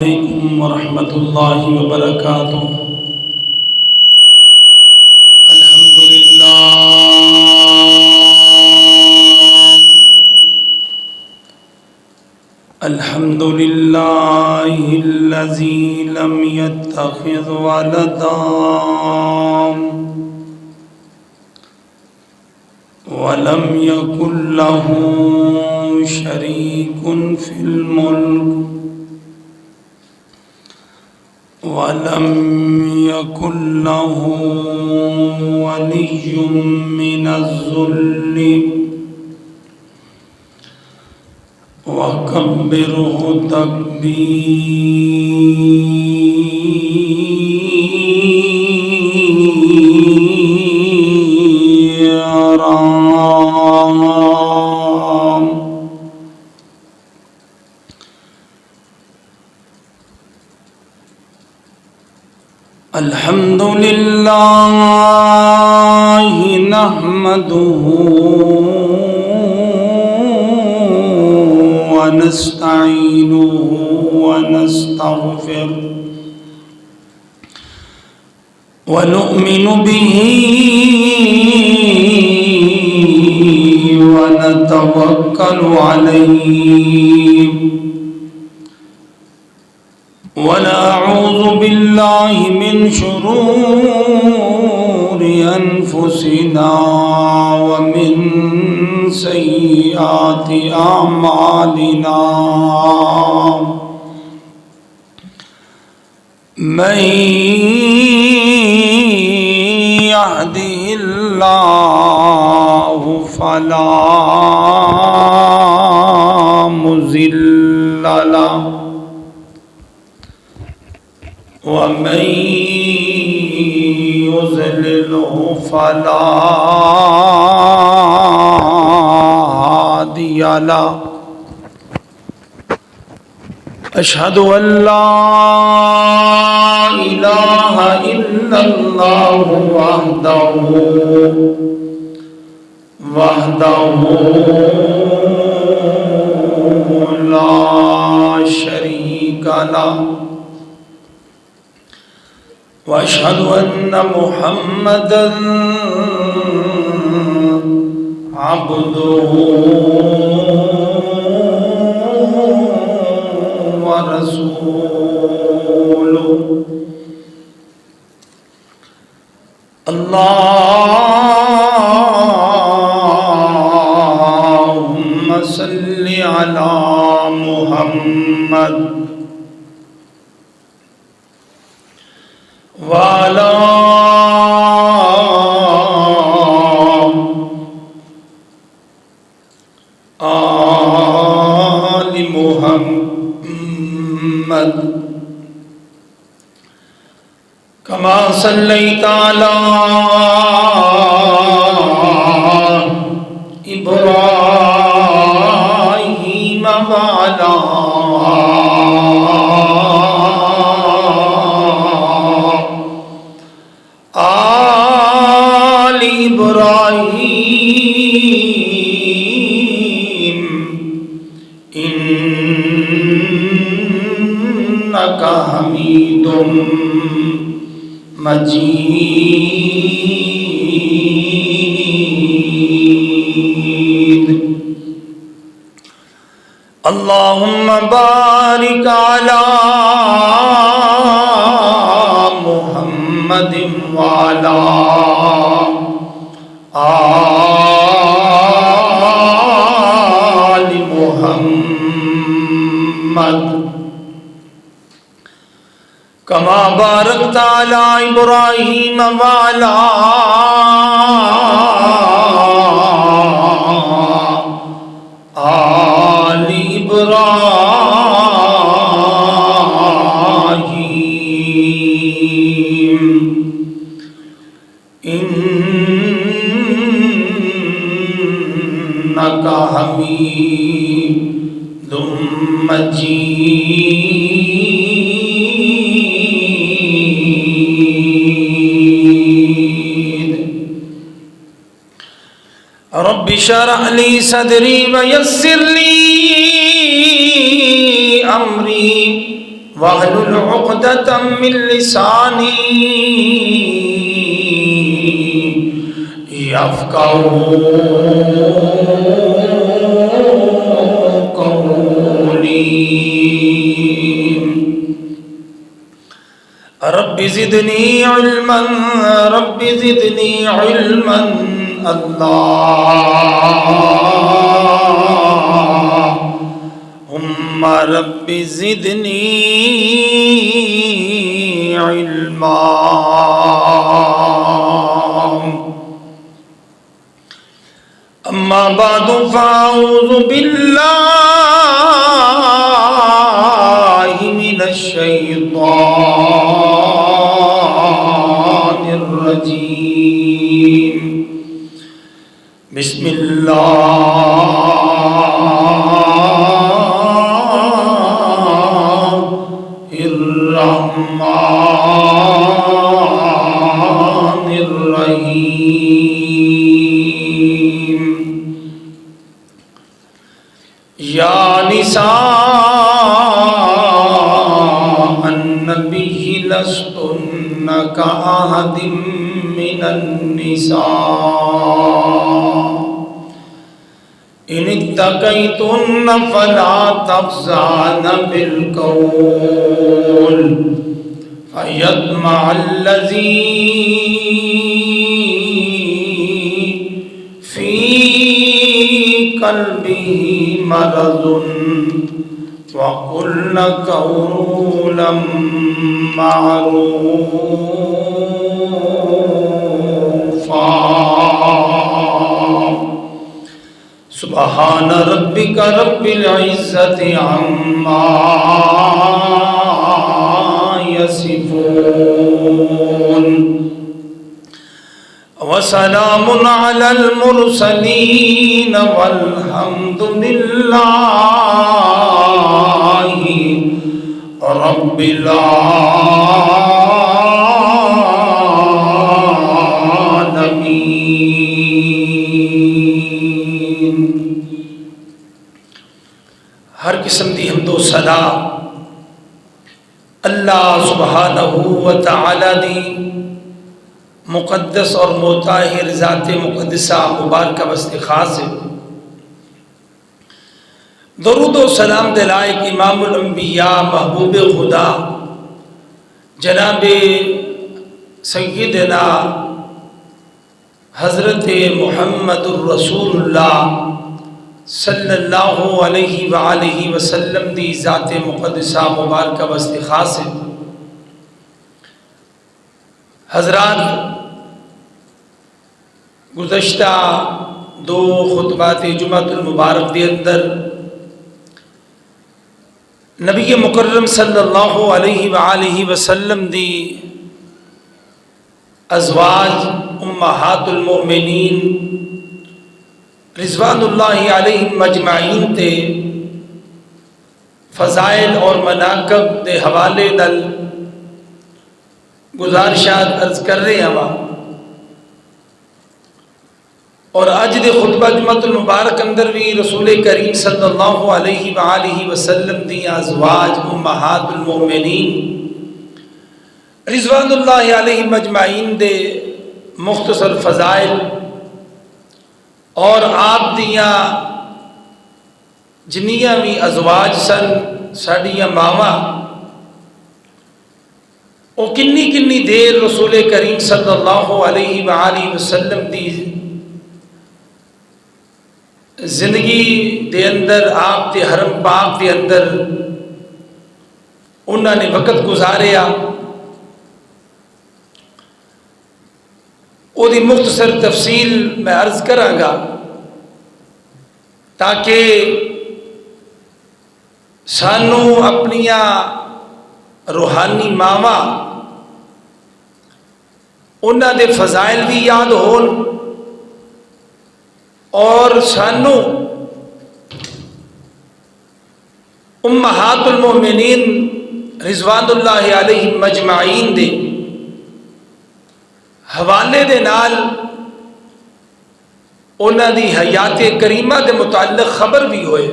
علیکم ورحمۃ اللہ وبرکاتہ۔ الحمد للہ الذی لم يتخذ ولدا ولم يكن له شريك في الملك ولم يكن له ولي من الذل وكبره تكبيرا۔ الحمد لله نحمده ونستعينه ونستغفره ونؤمن به ونتوكل عليه ونعوذ بالله من شرور أنفسنا ومن سيئات أعمالنا، من يهده الله فلا مضل له ومن يضلله فلا هادي له۔ أشهد أن لا إله إلا الله وحده لا شريك له، وأشهد أن محمدًا عبده ورسوله۔ اللهم صل على محمد وعلى آل محمد كما صليت على إبراهيم وعلى آل إبراهيم إنك حميد مجيد۔ اللهم بارك على محمد وعلى آل محمد كما باركت على إبراهيم وعلى آل إبراهيم إنك حميد مجيد۔ رب اشرح لي صدري ويسر لي أمري واحلل عقدة من لساني يفقهوا قولي رب زدني علما رب زدني علما اللهم رب زدني علما. أما بعد فأعوذ بالله من الشيطان الرجيم. بسم الله الرحمن الرحيم. یا نساء النبی لستن کأحد من النساء ان اتقیتن فلا تخضعن بالقول فیطمع الذی فی قلبه مرض وقلن قولا معروفا. سبحان ربك رب العزة عما يصفون وسلام على المرسلين والحمد لله رب العالمين. ہر قسم دی حمد و ثنا اللہ سبحانہ و تعالی دی مقدس اور مطہر ذات مقدسہ مبارکہ واسطے خاص ہے. درود و سلام دلائق امام الانبیاء محبوب خدا جناب سیدنا حضرت محمد الرسول اللہ صلی اللہ علیہ وآلہ وسلم دی ذات مقدسہ مبارکہ واسطے خاص ہے. حضرات، گزشتہ دو خطبات جمعۃ المبارک دے اندر نبی مکرم صلی اللہ علیہ وآلہ وسلم دی ازواج امہات المؤمنین رضوان اللہ علیہم مجمعین تے فضائل اور مناقب دے حوالے نال گزارشات عرض کر رہے ہیں. اور اج دے خطبہ جمعۃ المبارک اندر بھی رسول کریم صلی اللہ علیہ وآلہ وسلم دی ازواج امہات المؤمنین رضوان اللہ علیہ مجمعین دے مختصر فضائل اور آپ دیاں جنیاں بھی ازواج سن ساڈیاں ماواں وہ کنی دیر رسول کریم صلی اللہ علیہ وآلہ وسلم دی زندگی دے اندر آپ دے حرم پاک دے اندر انہوں نے وقت گزاریا. وہ دی مختصر تفصیل میں عرض کراں گا تاکہ سانو اپنیاں روحانی ماواں انہاں دے فضائل بھی یاد ہون اور سانو امہات المؤمنین رضوان اللہ علیہ مجمعین دے حوالے دے نال انہاں دی حیات کریمہ دے متعلق خبر بھی ہوئے.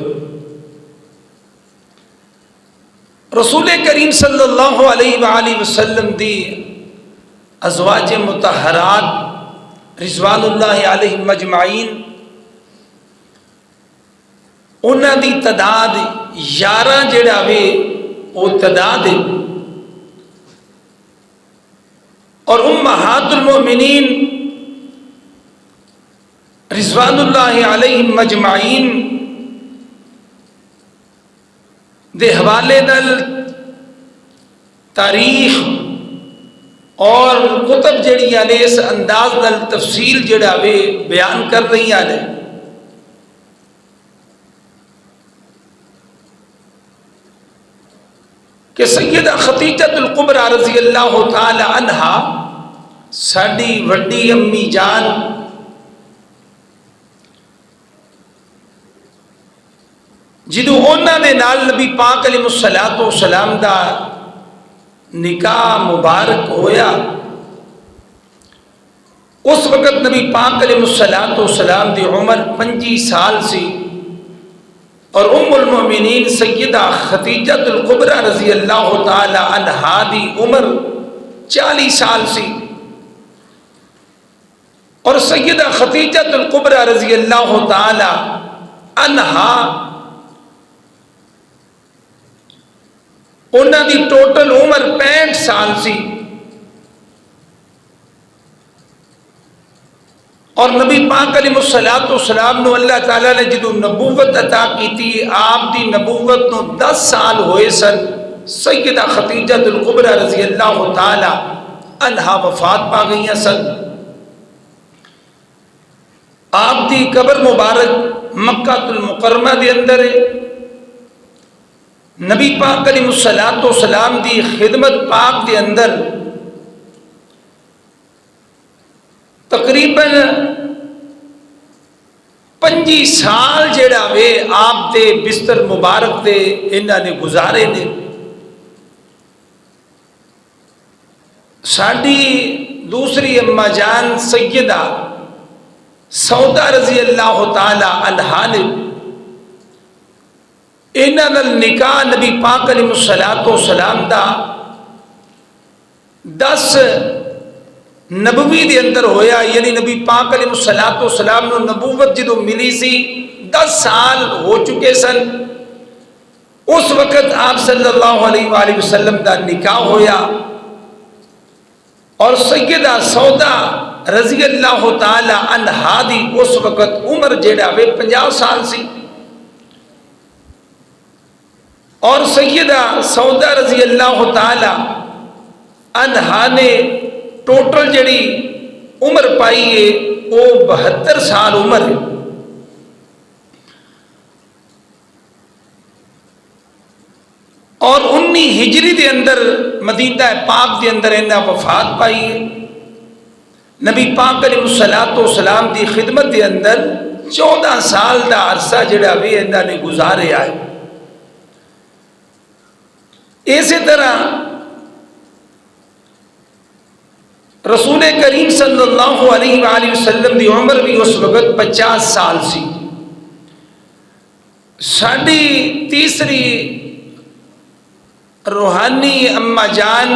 رسول کریم صلی اللہ علیہ وآلہ وسلم دی ازواج مطہرات رضوان اللہ علیہم مجمعین انہاں دی تعداد 11 جڑا وے وہ تعداد ہے، اور امہات المؤمنین رضوان اللہ علیہم مجمعین دے حوالے نال تاریخ اور کتب جڑیاں نے اس انداز نال تفصیل جڑا وے بیان کر رہی ہیں کہ سیدہ خدیجہ الکبریٰ رضی اللہ تعالی عنہا ساڈی وڈی امی جان جدو انہاں دے نال نبی پاک علیہ الصلوۃ والسلام دا نکاح مبارک ہویا، اس وقت نبی پاک علیہ الصلوۃ والسلام دی عمر 25 سال سی، اور ام المؤمنین سیدہ خدیجہ الکبریٰ رضی اللہ تعالی عنہا دی عمر 40 سال سی، اور سیدہ خدیجہ الکبریٰ رضی اللہ تعالی عنہا انہاں دی ٹوٹل عمر 65 سال سی، اور نبی پاک علیہ الصلوۃ والسلام نو اللہ تعالیٰ نے جدو نبوت عطا کیتی آپ دی نبوت نو 10 سال ہوئے سن، سیدہ خدیجہ الکبریٰ رضی اللہ تعالی عنہا وفات پا گئی سن۔ آپ دی قبر مبارک مکہ المکرمہ دے اندر ہے، نبی پاک علیہ الصلوۃ والسلام دی خدمت پاک دے اندر تقریباً 25 سال جڑا وے آپ دے بستر مبارک دے انہاں نے گزارے نے۔ ساڈی دوسری اما جان سیدہ سودا رضی اللہ تعالی عنہا نے انہاں نال نکاح نبی پاک علیہ الصلوۃ والسلام دا 10 نبوی دے اندر ہویا، یعنی نبی پاک علیہ الصلوۃ والسلام نو نبوت جدو ملی سی 10 سال ہو چکے سن، اس وقت آپ صلی اللہ علیہ وآلہ وسلم دا نکاح ہویا، اور سیدہ سودا رضی اللہ تعالی عنہا دی اس وقت عمر جیڑا وے 50 سال سی، اور سیدہ سودا رضی اللہ تعالی عنہا نے ٹوٹل جڑی عمر پائی ہے وہ 72 سال عمر ہے، اور 19 ہجری دے اندر مدینہ پاک دے اندر انہاں وفات پائی ہے۔ نبی پاک علیہ الصلوۃ والسلام دی خدمت دے اندر 14 سال دا عرصہ جڑا وے انہاں نے گزارے آئے۔ اسی طرح رسول کریم صلی اللہ علیہ وآلہ وسلم دی عمر بھی اس وقت 50 سال سی۔ ساڈی تیسری روحانی اما جان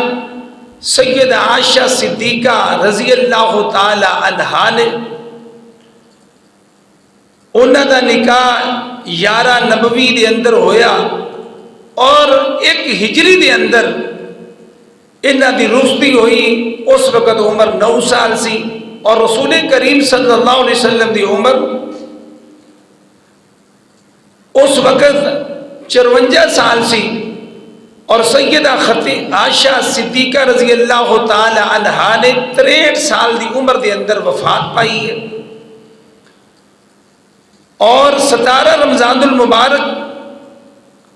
سیدہ عائشہ صدیقہ رضی اللہ تعالی عنہا نے انہاں دا نکاح 11 نبوی دے اندر ہویا، اور 1 ہجری دے اندر انہاں دی رخصتی ہوئی، اس وقت عمر 9 سال سی، اور رسول کریم صلی اللہ علیہ وسلم دی عمر اس وقت 54 سال سی، اور سیدہ عائشہ صدیقہ رضی اللہ تعالی عنہا نے 63 سال دی عمر دے اندر وفات پائی ہے، اور 17 رمضان المبارک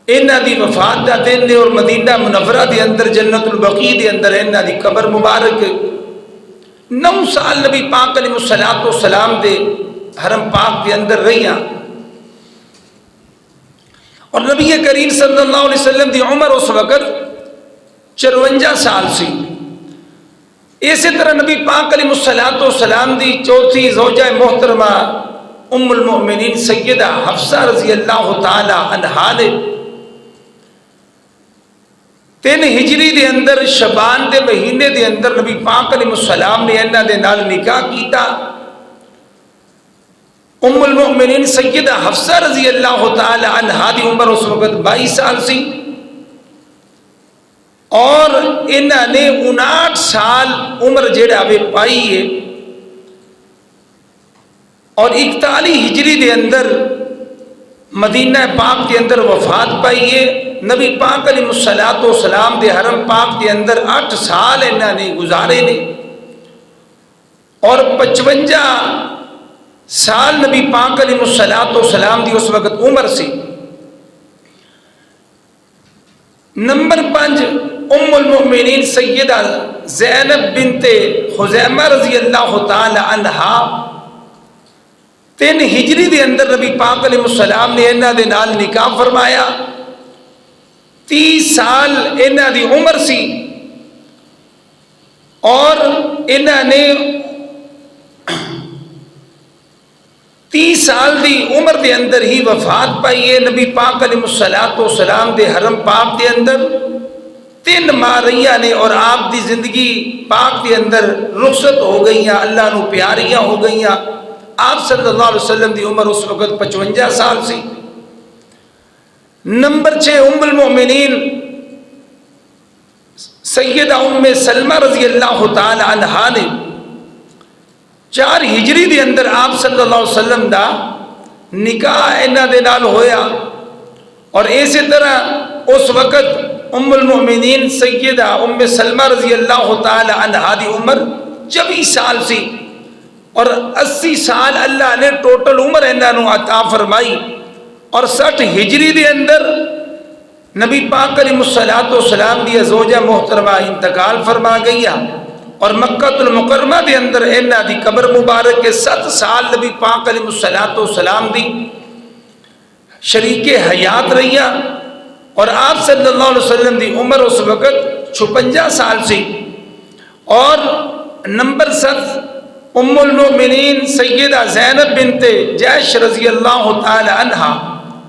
انہاں دی وفات دا دن نے، اور مدینہ منورہ دے اندر جنت البقیع دے اندر انہاں دی قبر مبارک 9 سال نبی پاک علیہ الصلوۃ والسلام دے حرم پاک دے اندر رہیاں، اور نبی کریم صلی اللہ علیہ وسلم دی عمر اس وقت 54 سال سی۔ اسی طرح نبی پاک علیہ الصلوۃ والسلام دی چوتھی زوجہ محترمہ ام المؤمنین سیدہ حفصہ رضی اللہ تعالی عنہا نے 3 ہجری دے اندر شعبان دے مہینے دے اندر نبی پاک علیہ السلام نے انہاں دے نال نکاح کیتا۔ ام المؤمنین سیدہ حفصہ رضی اللہ تعالی عنہا دی عمر اس وقت 22 سال سی، اور انہاں نے 59 سال عمر جیڑا وے پائی ہے، اور 41 ہجری دے اندر مدینہ پاک کے اندر وفات پائی ہے۔ نبی پاک علیہ السلام دے حرم پاک کے اندر 8 سال انہاں نے گزارے نے، اور 55 سال نبی پاک علیہ السلام دی اس وقت عمر سی۔ نمبر 5 ام المؤمنین سیدہ زینب بنت خزیمہ رضی اللہ تعالی عنہا 3 ہجری دے اندر نبی پاک علیہ السلام نے انہاں دے نال نکاح فرمایا۔ 30 سال انہاں دی عمر سی، اور انہاں نے 30 سال دی عمر دے اندر ہی وفات پائی ہے۔ نبی پاک علیہ السلام دے حرم پاک دے اندر 3 ماہ رہیاں نے، اور آپ دی زندگی پاک دے اندر رخصت ہو گئیاں، اللہ نو پیاریاں ہو گئیاں۔ آپ صلی اللہ علیہ وسلم دی عمر اس وقت 55 سال سی۔ نمبر 6 ام المؤمنین سیدہ ام سلمہ رضی اللہ تعالی عنہا نے 4 ہجری دے اندر آپ صلی اللہ علیہ وسلم دا نکاح انہاں دے نال ہویا، اور اسی طرح اس وقت ام المؤمنین سیدہ ام سلمہ رضی اللہ تعالی عنہا دی عمر 24 سال سی، اور 80 سال اللہ نے ٹوٹل عمر انہاں نو عطا فرمائی۔ اور 60 ہجری دے اندر نبی پاک علیہ السلام دی زوجہ محترمہ انتقال فرما گئی، اور مکہ المکرمہ دے اندر انہاں دی قبر مبارک کے 7 سال نبی پاک علیہ السلام دی شریک حیات رہیا، اور آپ صلی اللہ علیہ وسلم دی عمر اس وقت 56 سال سی۔ اور نمبر 7 ام المؤمنین سیدہ زینب بنت جحش رضی اللہ تعالی عنہا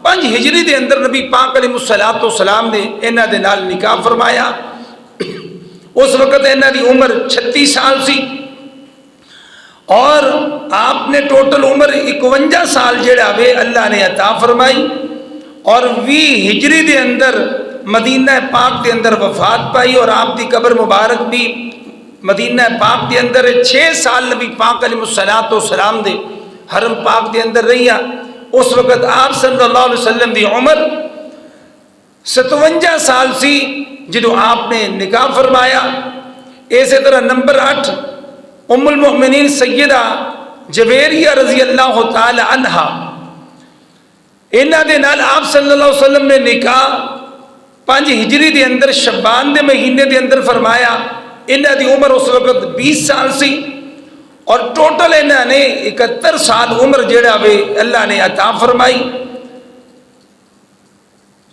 5 ہجری دے اندر نبی پاک علیہ السلام نے انہاں دے نال نکاح فرمایا۔ اس وقت انہاں دی عمر 36 سال سی، اور آپ نے ٹوٹل عمر 51 سال جڑا وے اللہ نے عطا فرمائی، اور 20 ہجری دے اندر مدینہ پاک دے اندر وفات پائی، اور آپ دی قبر مبارک بھی مدینہ پاک دے اندر 6 سال نبی پاک علیہ السلام دے حرم پاک دے اندر رہیا۔ اس وقت آپ صلی اللہ علیہ وسلم دی عمر 57 سال سی جدو آپ نے نکاح فرمایا۔ اسی طرح نمبر 8 ام المؤمنین سیدہ جویریہ رضی اللہ تعالی عنہا، انہاں دے نال آپ صلی اللہ علیہ وسلم نے نکاح 5 ہجری دے اندر شعبان دے مہینے دے اندر فرمایا۔ انہاں دی عمر اس وقت 20 سال سی، اور ٹوٹل انہاں نے 71 سال عمر جڑا وے اللہ نے عطا فرمائی۔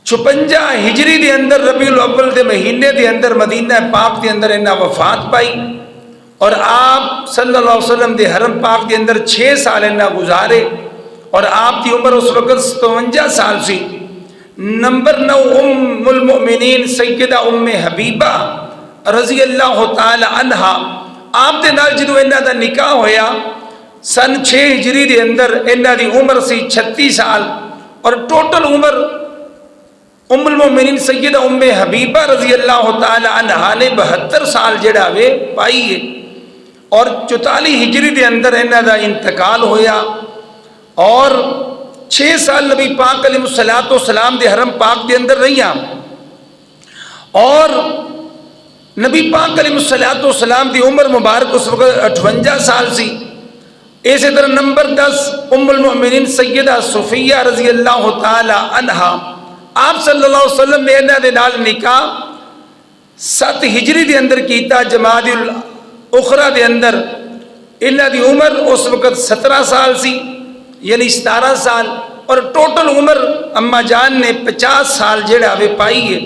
56 ہجری دے اندر ربیع الاول دے مہینے دے اندر مدینہ پاک دے اندر انہاں وفات پائی، اور آپ صلی اللہ علیہ وسلم دے حرم پاک دے اندر 6 سال انہاں گزارے، اور آپ کی عمر اس وقت 57 سال سی۔ نمبر 9 ام المؤمنین سیدہ ام حبیبہ رضی اللہ تعالی عنہا، آپ دے نال جدو انہاں دا نکاح ہویا سن 6 ہجری دے اندر انہاں دی عمر سی 36 سال، اور ٹوٹل عمر ام المؤمنین سیدہ ام حبیبہ رضی اللہ تعالی عنہا نے 72 سال جڑا وے پائی ہے، اور 44 ہجری دے اندر انہاں دا انتقال ہویا، اور 6 سال نبی پاک علیہ السلام دے حرم پاک دے اندر رہیاں، اور نبی پاک علیہ السلام دی عمر مبارک اس وقت 58 سال سی۔ اسی طرح نمبر 10 ام المؤمنین سیدہ صفیہ رضی اللہ تعالی عنہا، آپ صلی اللہ علیہ وسلم نے انہاں دے نال نکاح 7 ہجری دے اندر کیتا جمادی الاخرى دے اندر۔ انہاں دی عمر اس وقت 17 سال سی، یعنی 17 سال، اور ٹوٹل عمر اما جان نے 50 سال جڑا وے پائی ہے،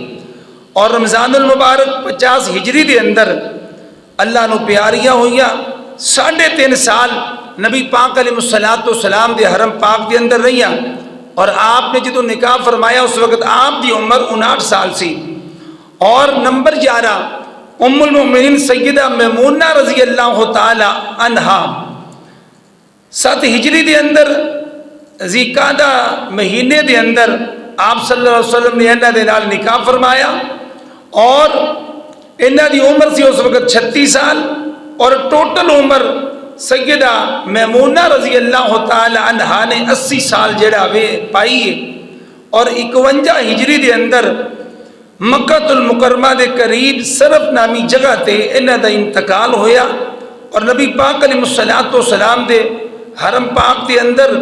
اور رمضان المبارک 50 ہجری دے اندر اللہ نو پیاریاں ہوئیاں 3.5 سال نبی پاک علیہ السلام دے حرم پاک دے اندر رہیاں، اور آپ نے جدو نکاح فرمایا اس وقت آپ دی عمر 59 سال سی، اور نمبر 11 ام المؤمنین سیدہ میمونہ رضی اللہ تعالی عنہا 7 ہجری دے اندر ذی-قعدہ مہینے دے اندر آپ صلی اللہ علیہ وسلم نے انہاں دے نال نکاح فرمایا اور انہاں دی عمر سی اس وقت 36 سال اور ٹوٹل عمر سیدہ میمونہ رضی اللہ تعالی عنہا نے 80 سال جڑا وے پائی ہے اور 51 ہجری دے اندر مکہ المکرمہ دے قریب صرف نامی جگہ تے انہاں دا انتقال ہویا اور نبی پاک علیہ الصلوۃ والسلام دے حرم پاک دے اندر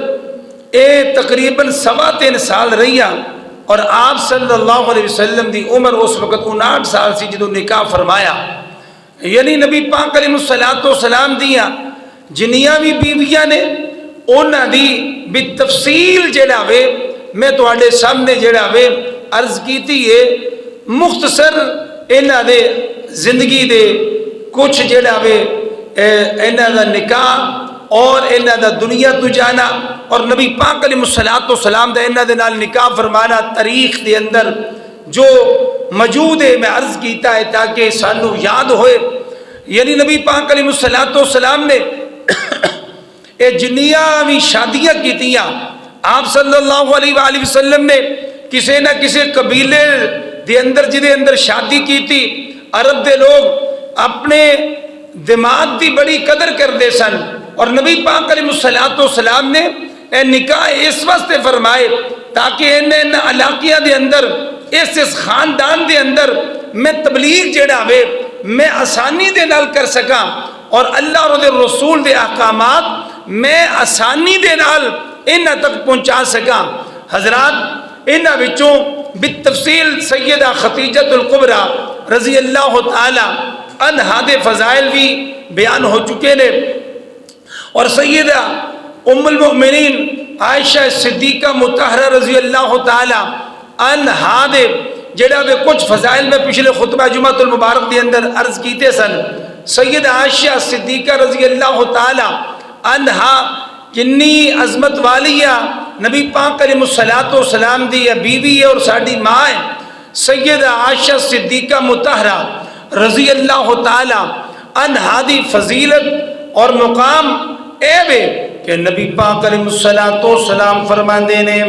اے تقریباً 3.25 سال رہیا اور آپ صلی اللہ علیہ وسلم دی عمر اس وقت 59 سال سی جدوں نکاح فرمایا. یعنی نبی پاک علیہ الصلوۃ والسلام دیاں جنیاں بھی بیویاں نے انہاں دی بالتفصیل جڑا وے میں تواڈے سامنے جڑا وے عرض کیتی ہے. مختصر انہاں دے زندگی دے کچھ جڑا وے انہاں دا نکاح اور انہاں دا دنیا تو جانا اور نبی پاک علیہ الصلوۃ والسلام دا انہاں دے نال نکاح فرمانا تاریخ دے اندر جو موجود ہے میں عرض کیتا ہے تاکہ سانو یاد ہوئے. یعنی نبی پاک علیہ الصلوۃ والسلام نے اے جنیاں بھی شادیاں کیتیاں آپ صلی اللہ علیہ وآلہ وسلم نے کسے نہ کسے قبیلے دے اندر جدے اندر شادی کی تھی. عرب دے لوگ اپنے دماغ دی بڑی قدر کردے سن اور نبی پاک علیہ الصلوۃ والسلام نے اے نکاح اس واسطے فرمائے تاکہ ان علاقیاں دے اندر اس خاندان دے اندر میں تبلیغ جڑا وے میں آسانی دے نال کر سکاں اور اللہ اور دے رسول دے احکامات میں آسانی دے نال انہاں تک پہنچا سکاں. حضرات انہاں وچوں بالتفصیل سیدہ خدیجہ الکبریٰ رضی اللہ تعالی عنہا دے فضائل بھی بیان ہو چکے نے اور سیدہ ام المؤمنین عائشہ صدیقہ مطہرہ رضی اللہ تعالی عنہا دے جڑا وہ کچھ فضائل میں پچھلے خطبہ جمعہ المبارک دے اندر عرض کیتے سن. سیدہ عائشہ صدیقہ رضی اللہ تعالی عنہا کنی عظمت والیہ نبی پاک علیہ الصلوۃ والسلام دی بیوی ہے اور ساڈی ماں ہے. سیدہ عائشہ صدیقہ مطہرہ رضی اللہ تعالی عنہا دی فضیلت اور مقام اے وے کہ نبی پاک علیہ الصلوۃ والسلام فرماندے نے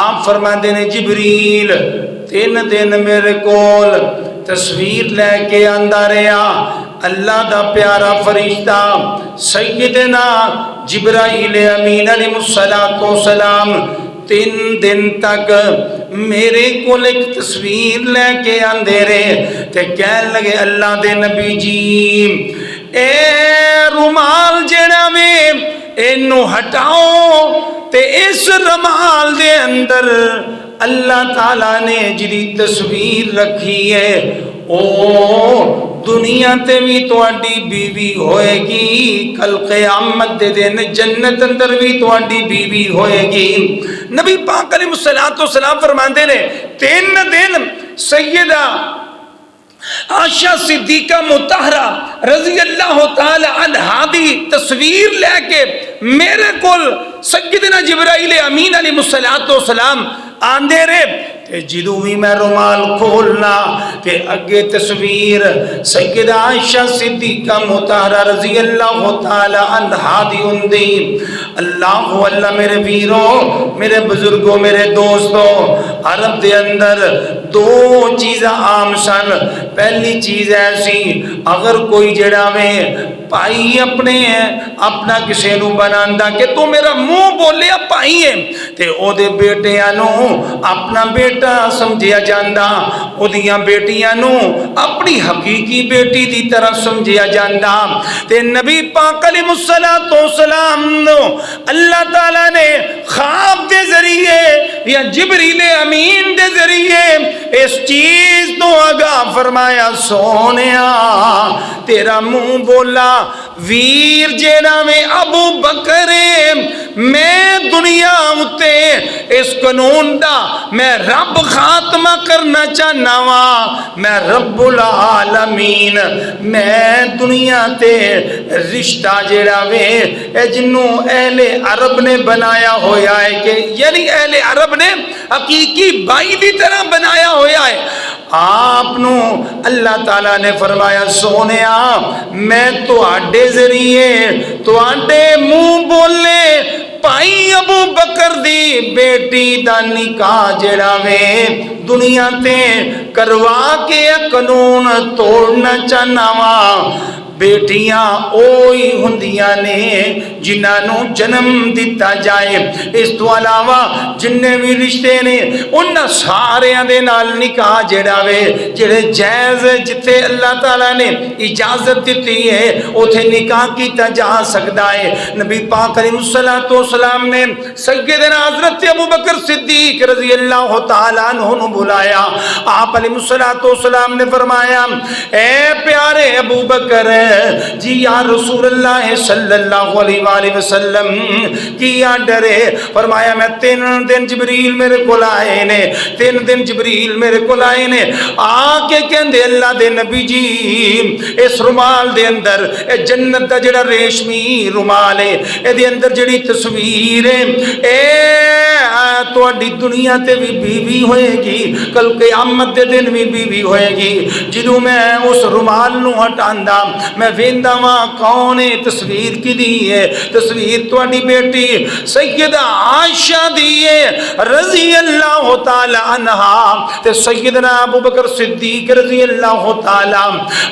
آپ فرماندے نے جبریل 3 دن میرے کول تصویر لے کے آندا رہا اللہ دا پیارا فرشتہ سیدنا جبرائیل امین علیہ الصلوۃ والسلام 3 دن تک میرے کول ایک تصویر لے کے آندے رہے تے کہن لگے اللہ دے نبی جی اے رومال جڑا وے اینو ہٹاؤ تے اس رومال دے اندر اللہ تعالیٰ نے جڑی تصویر رکھی ہے او دنیا تے بھی تواڈی بیوی ہوئے گی کل قیامت دے دن جنت اندر بھی تواڈی بیوی ہوئے گی. نبی پاک علیہ الصلوۃ والسلام فرماندے نے 3 دن سیدہ عائشہ صدیقہ مطہرہ رضی اللہ تعالی عنہا دی تصویر لے کے میرے کول سیدنا جبرائیل امین علیہ الصلوۃ والسلام آندے رہے کہ جدوں بھی میں رومال کھولنا کہ اگے تصویر سیدہ عائشہ صدیقہ مطہرہ رضی اللہ تعالی عنہا دی ہوندی. اللہ میرے ویروں میرے بزرگوں میرے دوستوں عرب دے اندر 2 چیزاں عام سن. پہلی چیز ایسی اگر کوئی جڑا میں پائی اپنا کسے نو بناندا کہ تو میرا منہ بولیا پائی ہے تے او دے بیٹیاں نو اپنا بیٹا سمجھیا جاندا او دیاں بیٹیاں نو اپنی حقیقی بیٹی دی طرح سمجھیا جاندا. تے نبی پاک علیہ الصلوۃ والسلام نو اللہ تعالیٰ نے خواب دے ذریعے یا جبریل امین دے ذریعے اس چیز تو آگاہ فرمایا سونیا تیرا منہ بولا ویر جینا میں ابو بکر میں دنیا اتے اس قانون دا میں رب خاتمہ کرنا چاہنا وا میں رب العالمین میں دنیا تے رشتہ جیڑا وے جنوں اہل عرب نے بنایا ہویا ہے کہ یعنی اہل عرب نے حقیقی بائی دی طرح بنایا ہویا ہے. آپ نو اللہ تعالیٰ نے فرمایا سونیا میں تواڈے ذریعے تواڈے منہ بولے بھائی ابو بکر دی بیٹی دا نکاح جڑا وے دنیا تے کروا کے قانون توڑنا چاہنا وا بیٹیاں اوہی ہوندیاں نے جنہاں نو جنم دیتا جائے اس تو علاوہ جننے بھی رشتے نے انہاں ساریاں دے نال نکاح جڑا وے جڑے جائز جتے اللہ تعالیٰ نے اجازت دیتی ہے اوتھے نکاح کیتا جا سکتا ہے نبی پاک علیہ السلام نے سیدنا حضرت ابو بکر صدیق رضی اللہ تعالیٰ عنہ نو بلایا آپ علیہ السلام نے فرمایا اے پیارے ابو بکر جی یا رسول اللہ صلی اللہ علیہ وآلہ وسلم کیا ڈرے فرمایا میں 3 دن جبریل میرے کو لائے نے 3 دن جبریل میرے کو لائے نے آکے کہندے اللہ دے نبی جی اس رومال دے اندر اے جنت دا جڑا ریشمی رومال ہے اے دے اندر جڑی تصویر ہے اے تواڈی دنیا تے بھی بیوی ہوئے گی کل قیامت دے دن بھی بیوی ہوئے گی جدوں میں اس رومال نو ہٹاندا میں ویندا واں کون ہے تصویر کی دی ہے تصویر تواڈی بیٹی سیدہ عائشہ دی ہے رضی اللہ تعالی عنہا تے سیدنا ابو بکر صدیق رضی اللہ تعالی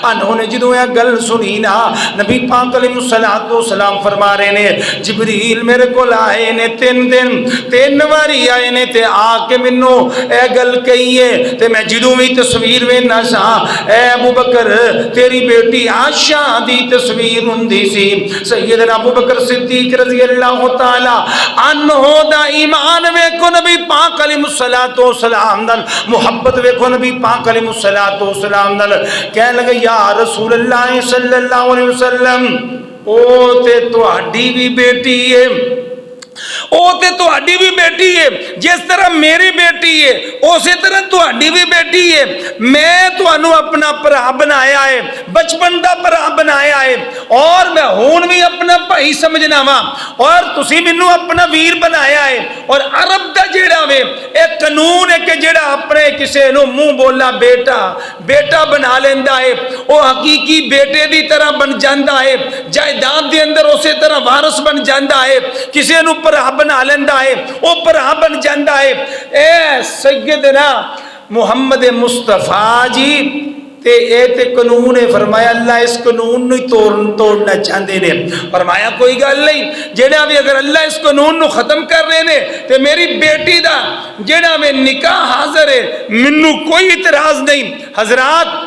عنہ نے جدوں یہ گل سنی نا نبی پاک علیہ السلام فرما رہے نے جبریل میرے کو آئے نے 3 دن 3 واری آئے نے تے آ کے منو اے گل کہیے تے میں جدوں بھی تصویر وینا سا اے ابو بکر تیری بیٹی عائشہ دی تصویر ہوندی سی سیدنا ابو بکر صدیق رضی اللہ تعالی عنہ دا ایمان ویکھو نبی پاک علیہ السلام نال محبت ویکھو نبی پاک علیہ السلام نال کہنے لگے یا رسول اللہ صلی اللہ علیہ وسلم او تے تہاڈی بھی بیٹی ہے او تے تہاڈی بھی بیٹی ہے جس طرح میری بیٹی ہے اسی طرح تہاڈی بھی بیٹی ہے میں تانوں اپنا بھرا بنایا ہے بچپن دا بھرا بنایا ہے اور میں ہون بھی اپنا بھائی سمجھنا وا اور تسی مینوں اپنا ویر بنایا ہے اور عرب دا جیڑا وے ایک قانون ہے کہ جیڑا اپنے کسے نو منہ بولا بیٹا بنا لیندا ہے او حقیقی بیٹے دی طرح بن جاندا ہے جائیداد دے اندر اسی طرح وارث بن جاندا ہے کسے نو بھرا بنا لیندا ہے او بھرا بن جاندا ہے اے سیدنا محمد مصطفیٰ جی تے اے تے قانون ہے فرمایا اللہ اس قانون نو توڑنا چاہندے نے فرمایا کوئی گل نہیں جیڑا بھی اگر اللہ اس قانون نو ختم کر رہے نے تے میری بیٹی دا جیڑا میں نکاح حاضر ہے منو کوئی اعتراض نہیں حضرات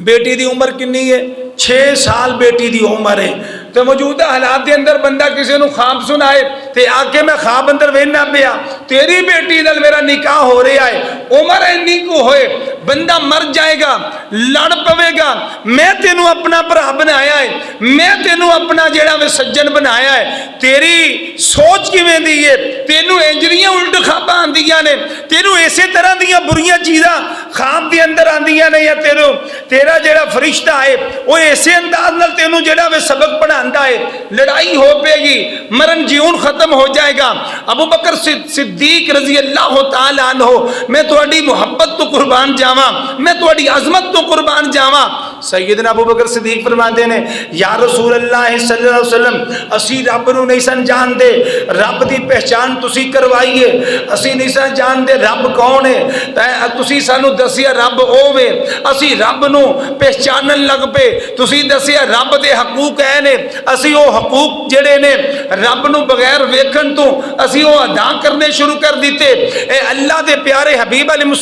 بیٹی دی عمر کنی ہے 6 سال بیٹی دی عمر ہے تو موجودہ حالات دے اندر بندہ کسی نو خواب سنائے تے آکے میں خواب اندر وینا پیا تیری بیٹی نال میرا نکاح ہو رہا ہے عمر اینی کو ہوئے بندہ مر جائے گا لڑ پوے گا میں تینوں اپنا بھرا بنایا ہے میں تینوں اپنا جیڑا میں سجن بنایا ہے تیری سوچ کی میں دیئے تینوں انجریاں الٹ خواباں آندیاں نے تینوں ایسے طرح دیاں بریاں چیزاں خواب دی اندر آندیاں نے یا تیرا جیڑا فرشتہ ہے وہ ایسے انداز نال تینوں جیڑا میں سبق پڑھا ہے لڑائی ہو پے گی مرن جیون ختم ہو جائے گا ابو بکر صدیق رضی اللہ تعالی عنہ میں تہاڈی محبت تو قربان جاواں میں تہاڈی عظمت تو قربان جاواں سیدنا ابو بکر صدیق فرماندے نے یا رسول اللہ صلی اللہ علیہ وسلم اسی رب نو نہیں سن جان دے رب دی پہچان تسی کروائیے اسی نہیں سن جان دے رب کون ہے تسی سانو دسیا رب اوے اسی رب نو پہچانن لگ پے تسی دسیا رب دے حقوق ہے نے اسی او حقوق جڑے نے رب نو بغیر ویکھن تو اسی او ادا کرنے شروع کر دیتے اے اللہ دے پیارے حبیب علیہ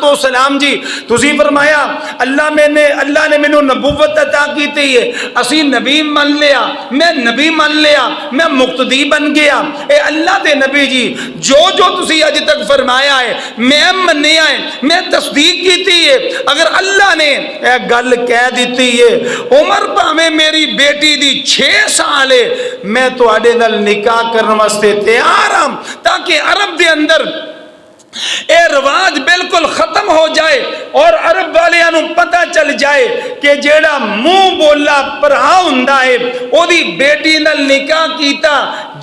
السلام جی تسی فرمایا اللہ نے مینوں نبوت عطا کیتی ہے اسی نبی مان لیا میں نبی مان لیا میں مقتدی بن گیا اے اللہ دے نبی جی جو تسی اج تک فرمایا ہے میں منیا ہے میں تصدیق کیتی ہے اگر اللہ نے اے گل کہہ دیتی ہے عمر پاویں میری بیٹی دی 6 سال ہے میں تواڈے نال نکاح کرن واسطے تیار ہوں تاکہ عرب دے اندر اے رواج بالکل ختم ہو جائے اور عرب والیاں نو پتہ چل جائے کہ جیڑا منہ بولا بھرا ہوندا ہے او دی بیٹی نال نکاح کیتا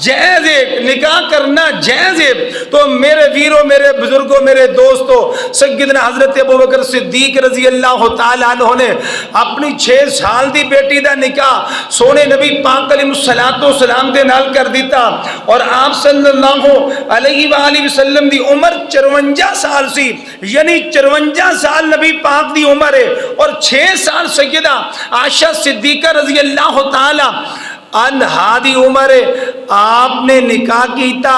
جائز ہے، نکاح کرنا جائز ہے۔ تو میرے ویروں، میرے بزرگوں، میرے دوستوں، سیدنا حضرت ابوبکر صدیق رضی اللہ تعالیٰ عنہ نے اپنی 6 سال دی بیٹی دا نکاح سونے نبی پاک علیہ الصلوۃ والسلام دے نال کر دیتا، اور آپ صلی اللہ علیہ وآلہ وسلم دی عمر 54 سال سی، یعنی 54 سال نبی پاک دی عمر ہے، اور 6 سال سیدہ عائشہ صدیقہ رضی اللہ تعالی عنہا دی عمر ہے۔ آپ نے نکاح کیتا،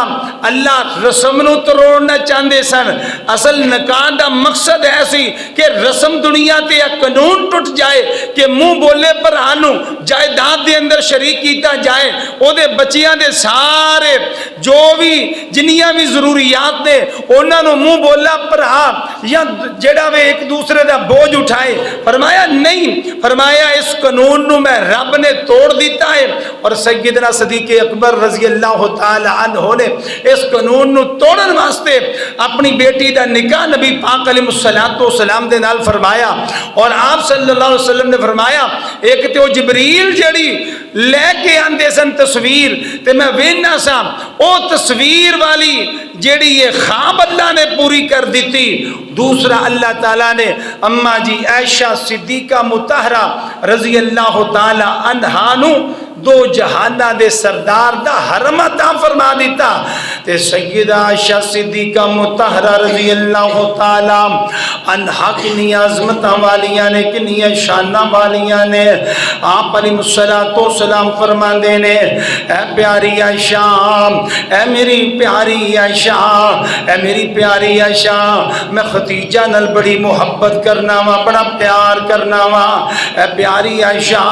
اللہ رسم نو توڑنا چاہتے سن۔ اصل نکاح دا مقصد ایسی کہ رسم دنیا تے قانون ٹوٹ جائے کہ منہ بولے پر آنو جائیداد دے اندر شریک کیتا جائے، او دے بچیاں دے سارے جو بھی جنیاں بھی ضروریات نے انہاں نو منہ بولا پر آ یا جڑا وے ایک دوسرے دا بوجھ اٹھائے۔ فرمایا نہیں، فرمایا اس قانون نو میں رب نے توڑ دیتا ہے، اور سیدنا صدیق اکبر رضی اللہ تعالی عنہ نے اس قانون نو توڑن واسطے اپنی بیٹی دا نکاح نبی پاک علیہ الصلوۃ والسلام دے نال فرمایا۔ اور آپ صلی اللہ علیہ وسلم نے فرمایا ایک تے وہ جبریل جڑی لے کے آندے سن تصویر تے میں وینا سا، او تصویر والی جیڑی یہ خواب اللہ نے پوری کر دیتی۔ دوسرا اللہ تعالیٰ نے اماں جی عائشہ صدیقہ مطہرہ رضی اللہ تعالی عنہا نو 2 جہانہ دے سردار دا حرم عطا فرما دیتا۔ تے سیدہ عائشہ صدیقہ مطہرہ رضی اللہ تعالی عنہا کنی عظمتاں والیاں نے، کنی شاناں والیاں نے۔ آپ علیہ الصلوۃ والسلام فرماندے نے اے پیاری عائشہ، اے میری پیاری عائشہ، اے میری پیاری عائشہ، میں ختیجہ نال بڑی محبت کرنا وا، بڑا پیار کرنا وا۔ اے پیاری عائشہ،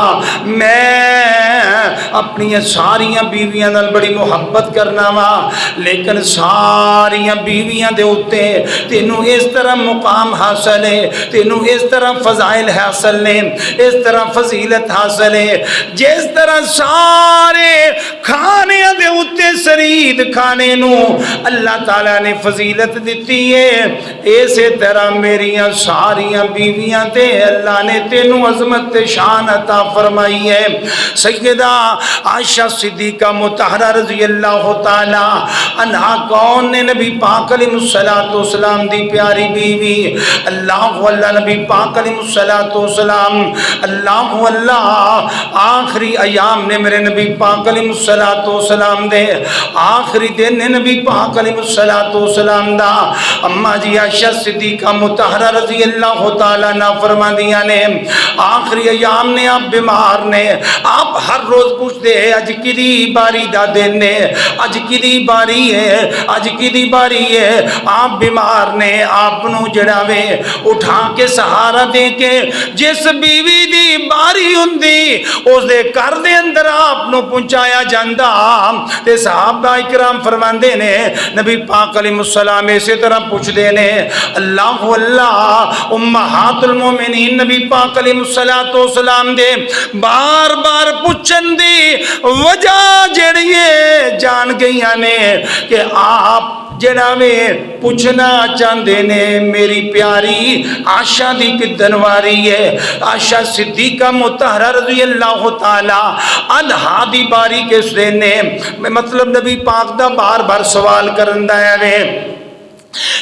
میں اپنی ساریاں بیویاں نال بڑی محبت کرنا وا، لیکن ساریاں بیویاں دے اتے تینوں اس طرح مقام حاصل ہے، تینوں اس طرح فضائل حاصل نے، اس طرح فضیلت حاصل ہے جس طرح سارے کھانے دے اتے سرید کھانے نو اللہ تعالیٰ نے فضیلت دیتی ہے، اسی طرح میریاں ساریاں بیویاں تے اللہ نے تینوں عظمت شان عطا فرمائی ہے۔ سیدہ عائشہ صدیقہ مطہرہ رضی اللہ تعالی عنہا کون نے؟ نبی پاک علیہ الصلوۃ والسلام دی پیاری بیوی۔ اللہ اللہ نبی پاک علیہ الصلوۃ والسلام، اللہ اللہ آخری ایام نے میرے نبی پاک علیہ الصلوۃ والسلام دے آخری دن نے نبی پاک علیہ الصلوۃ والسلام دا اماں جی عائشہ صدیقہ مطہرہ رضی اللہ تعالی عنہ فرماندیاں نے آخری ایام نے، آپ بیمار نے، آپ ہر روز پوچھتے ہیں اج کدی باری دا دن ہے، اج کدی باری ہے، اج کدی باری ہے۔ آپ بیمار نے، آپ نو جڑا وے اٹھا کے سہارا دے کے جس بیوی دی باری ہوندی اس دے گھر دے اندر آپ نو پہنچایا جاندا۔ تے صحابہ اکرام فرماندے نے نبی پاک علیہ السلام اسی طرح پوچھدے نے اللہ اللہ امہات المومنین نبی پاک علیہ السلام دے بار بار پوچھن دی وجہ جڑی جان گئیاں نے کہ آپ جڑا میں پوچھنا چاہتے نے میری پیاری عائشہ دی کدن واری ہے، عائشہ صدیقہ مطہرہ رضی اللہ تعالی عنہا دی باری کس دن ہے؟ مطلب نبی پاک دا بار بار سوال کرن دا ہے۔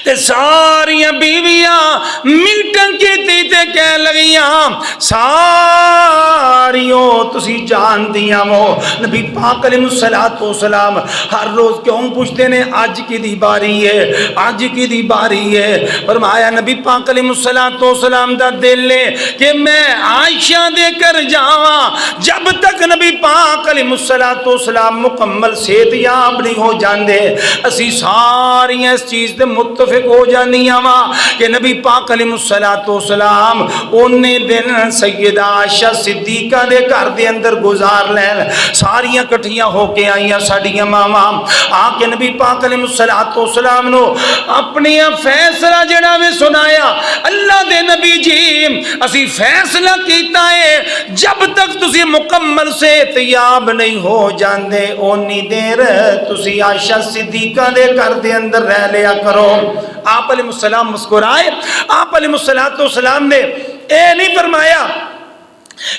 تے ساریاں بیویاں منٹن کی تے کہہ لگیاں ساریوں تسی جان دیاں وہ نبی پاک علیہ الصلوۃ والسلام ہر روز کیوں پوچھتے نے آج کی دی باری ہے، آج کی دی باری ہے۔ فرمایا نبی پاک علیہ الصلوۃ والسلام دا دل ہے کہ میں عائشہ دے کر جاواں جب تک نبی پاک علیہ الصلوۃ والسلام مکمل صحت یاب نہیں ہو جاندے۔ اسی ساریاں اس چیز دے متفق ہو جانیاں وا کہ نبی پاک علیہ الصلوۃ والسلام انہیں دن سیدہ عائشہ صدیقہ دے گھر دے اندر گزار لین، ساریاں کٹھیاں ہو کے آئیاں ساڈیاں ماواں آ کے نبی پاک علیہ الصلوۃ والسلام نو اپنی فیصلہ جڑا وے سنایا۔ اللہ دے نبی جی اسی فیصلہ کیتا ہے جب تک تسی مکمل صحت یاب نہیں ہو جاندے اونی دیر تسی عائشہ صدیقہ دے گھر دے اندر رہ لیا کرو۔ آپ علیہ السلام مسکرائے۔ آپ علیہ السلام نے اے نہیں فرمایا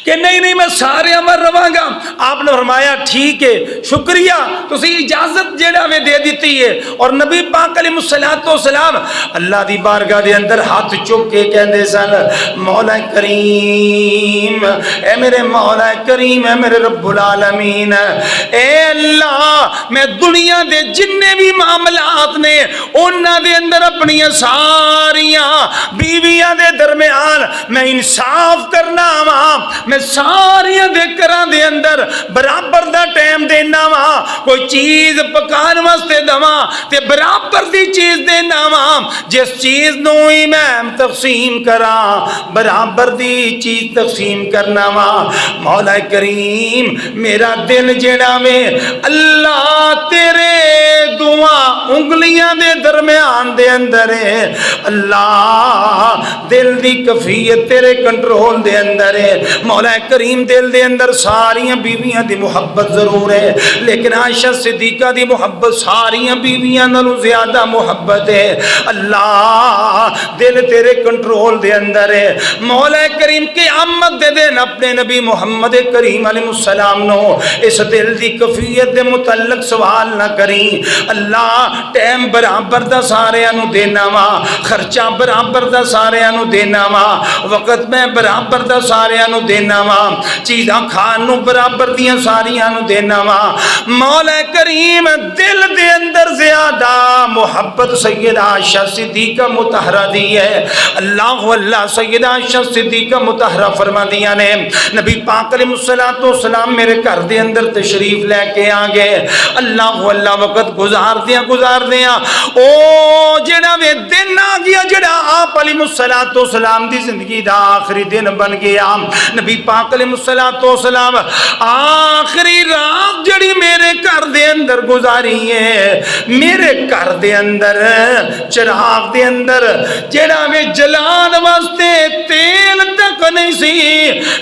کہ نہیں میں سارے عمر رواں گا. آپ نے فرمایا ٹھیک ہے شکریہ تسی اجازت جیڑا میں دے دیتی ہے. اور نبی پاک علیہ الصلوۃ والسلام اللہ دی بارگاہ دے اندر ہاتھ چک کے کہندے سن مولا کریم اے میرے مولا کریم اے میرے رب العالمین اے اللہ میں دنیا دے جننے بھی معاملات نے انہاں دے اندر اپنی ساریاں بیویاں دے درمیان میں انصاف کرنا وا. میں ساری ذکراں دے اندر برابر دا ٹائم دینا وا. کوئی چیز پکان واسطے دواں تے برابر دی چیز دینا وا. جس چیز نو ہی میں تقسیم کراں برابر دی چیز تقسیم کرنا وا. مولا کریم میرا دل جڑا وے اللہ تیرے دعا انگلیاں دے درمیان دے اندر ہے. اللہ دل دی کفیت تیرے کنٹرول دے اندر ہے. مولا کریم دل دے اندر ساریاں بیویاں دی محبت ضرور ہے لیکن عائشہ صدیقہ دی محبت ساریاں بیویاں نالوں زیادہ محبت ہے. اللہ دل تیرے کنٹرول دے اندر ہے. مولا کریم قیامت دے دن اپنے نبی محمد کریم علیہ السلام نو اس دل دی کفیت دے متعلق سوال نہ کریں. اللہ ٹائم برابر دا ساریاں نو دینا وا, خرچہ برابر دا ساریاں نو دینا وا, وقت میں برابر دا ساریاں نو دینا وا, چیزاں کھان نو برابر دیاں ساریاں نو دینا وا. مولا کریم دل دے اندر زیادہ محبت سیدہ عائشہ صدیقہ مطہرہ دی ہے. اللہ سیدہ عائشہ صدیقہ مطہرہ فرما دیا نے نبی پاک علیہ الصلوۃ والسلام میرے گھر دے اندر تشریف لے کے آ گئے. اللہ وقت گزار دیا او جڑا وے دن آ گیا جڑا آپ علیہ الصلوۃ والسلام دی زندگی دا آخری دن بن گیا. نبی پاک علیہ الصلوۃ والسلام آخری رات جڑی میرے گھر دے اندر گزاری ہے, میرے گھر دے اندر چراغ دے اندر جڑا وے جلان واسطے تیل تک نہیں سی.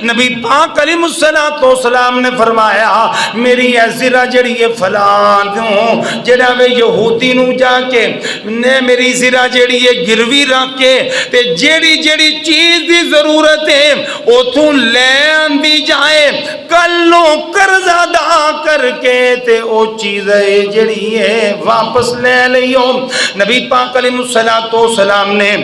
نبی پاک علیہ الصلوۃ والسلام نے فرمایا میری اے زرہ جڑی ہے فلان دوں جڑا وے یہودی نو جا کے نے میری زرہ جڑی ہے گروی رکھ کے تے جڑی چیز دی ضرورت ہے اتھوں لے آندی جائے, کلوں قرض ادا کر کے تے او چیز جڑی ہے واپس لے لئیو. نبی پاک علیہ الصلوۃ والسلام نے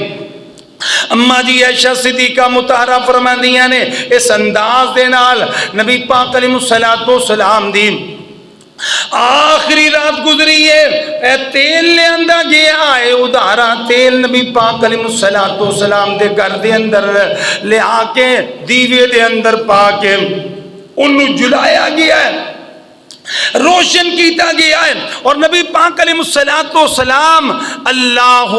اما جی عائشہ صدیقہ مطہرہ فرماندیاں نے اس انداز دے نال نبی پاک علیہ الصلوۃ والسلام دی آخری رات گزری ہے. اے تیل لے اندہ گیا ہے ادھارا تیل نبی پاک علیہ الصلوۃ والسلام دے گھر دے اندر لے آ کے دیوے دے اندر پا کے انہوں جلایا گیا ہے, روشن کیتا گیا ہے. اور نبی پاک علیہ الصلوۃ والسلام اللہ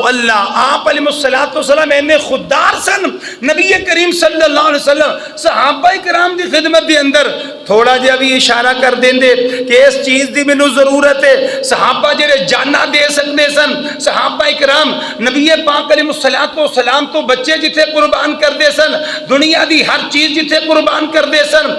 آپ علیہ الصلوۃ والسلام اینے خوددار سن. نبی کریم صلی اللہ علیہ وسلم صحابہ کرام دی خدمت دی اندر تھوڑا جہا بھی اشارہ کر دیں دے کہ اس چیز دی مینوں ضرورت ہے. صحابہ جڑے جانا دے سکتے سن, صحابہ کرام نبی پاک علیہ الصلوۃ والسلام تو بچے جتھے قربان کر دے سن, دنیا دی ہر چیز جتھے قربان کر دے سن,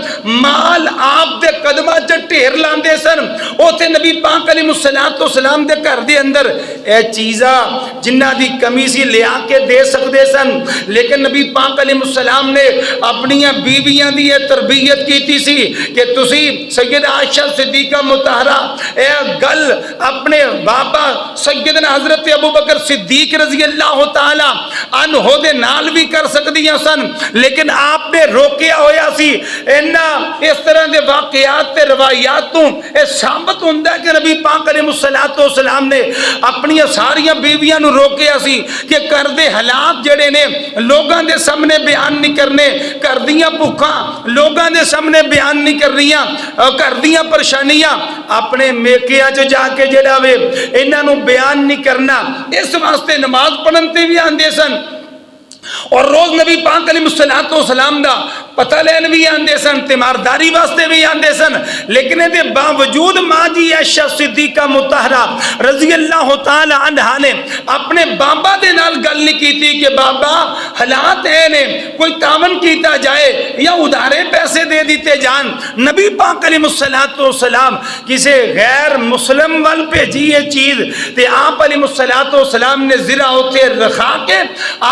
مال آپ دے قدمہ چ ڈھیر لاندے سن, اوتھے نبی پاک علیہ الصلوۃ والسلام دے گھر دے اندر اے چیزاں جنہ دی کمی سی لے آ کے دے سکتے سن. لیکن نبی پاک علیہ السلام نے اپنی بیویاں دی تربیت کیتی سی کہ تسی سیدہ عائشہ صدیقہ مطہرہ اے گل اپنے بابا سیدنا حضرت ابوبکر صدیق رضی اللہ تعالی عنہ دے نال بھی کر سکدیاں سن, لیکن آپ نے روکیا ہویا سی. اس طرح دے واقعات تے روایات تو اے ثابت ہوندا ہے کہ نبی پاک علیہ الصلوۃ والسلام نے اپنی ساریاں بیویاں نو روکیا سی کہ کر دے حالات جڑے نے لوگاں دے سامنے بیان نہیں کرنے, کر دیاں بھوکاں لوگاں دے سامنے بیان نہیں کر رہیاں, کر دیاں پریشانیاں اپنے میکیاں چ جا کے جڑا وے انہاں نو بیان نہیں کرنا. اس واسطے نماز پڑھن تے بھی آندے سن اور روز نبی پاک علیہ الصلوۃ والسلام دا پتہ لین بھی آندے سن, تیمارداری واسطے بھی آندے سن. لیکن دے باوجود ماں جی عائشہ صدیقہ مطہرہ رضی اللہ تعالی عنہا نے اپنے بابا دے نال گل نہیں کیتی کہ بابا حالات ہیں نے کوئی تعاون کیتا جائے یا ادھارے پیسے دے دیتے جان. نبی پاک علیہ الصلوۃ والسلام کسے غیر مسلم وال بھیجی یہ چیز تے آپ علیہ الصلوۃ والسلام نے ذرا اوتے رکھا کے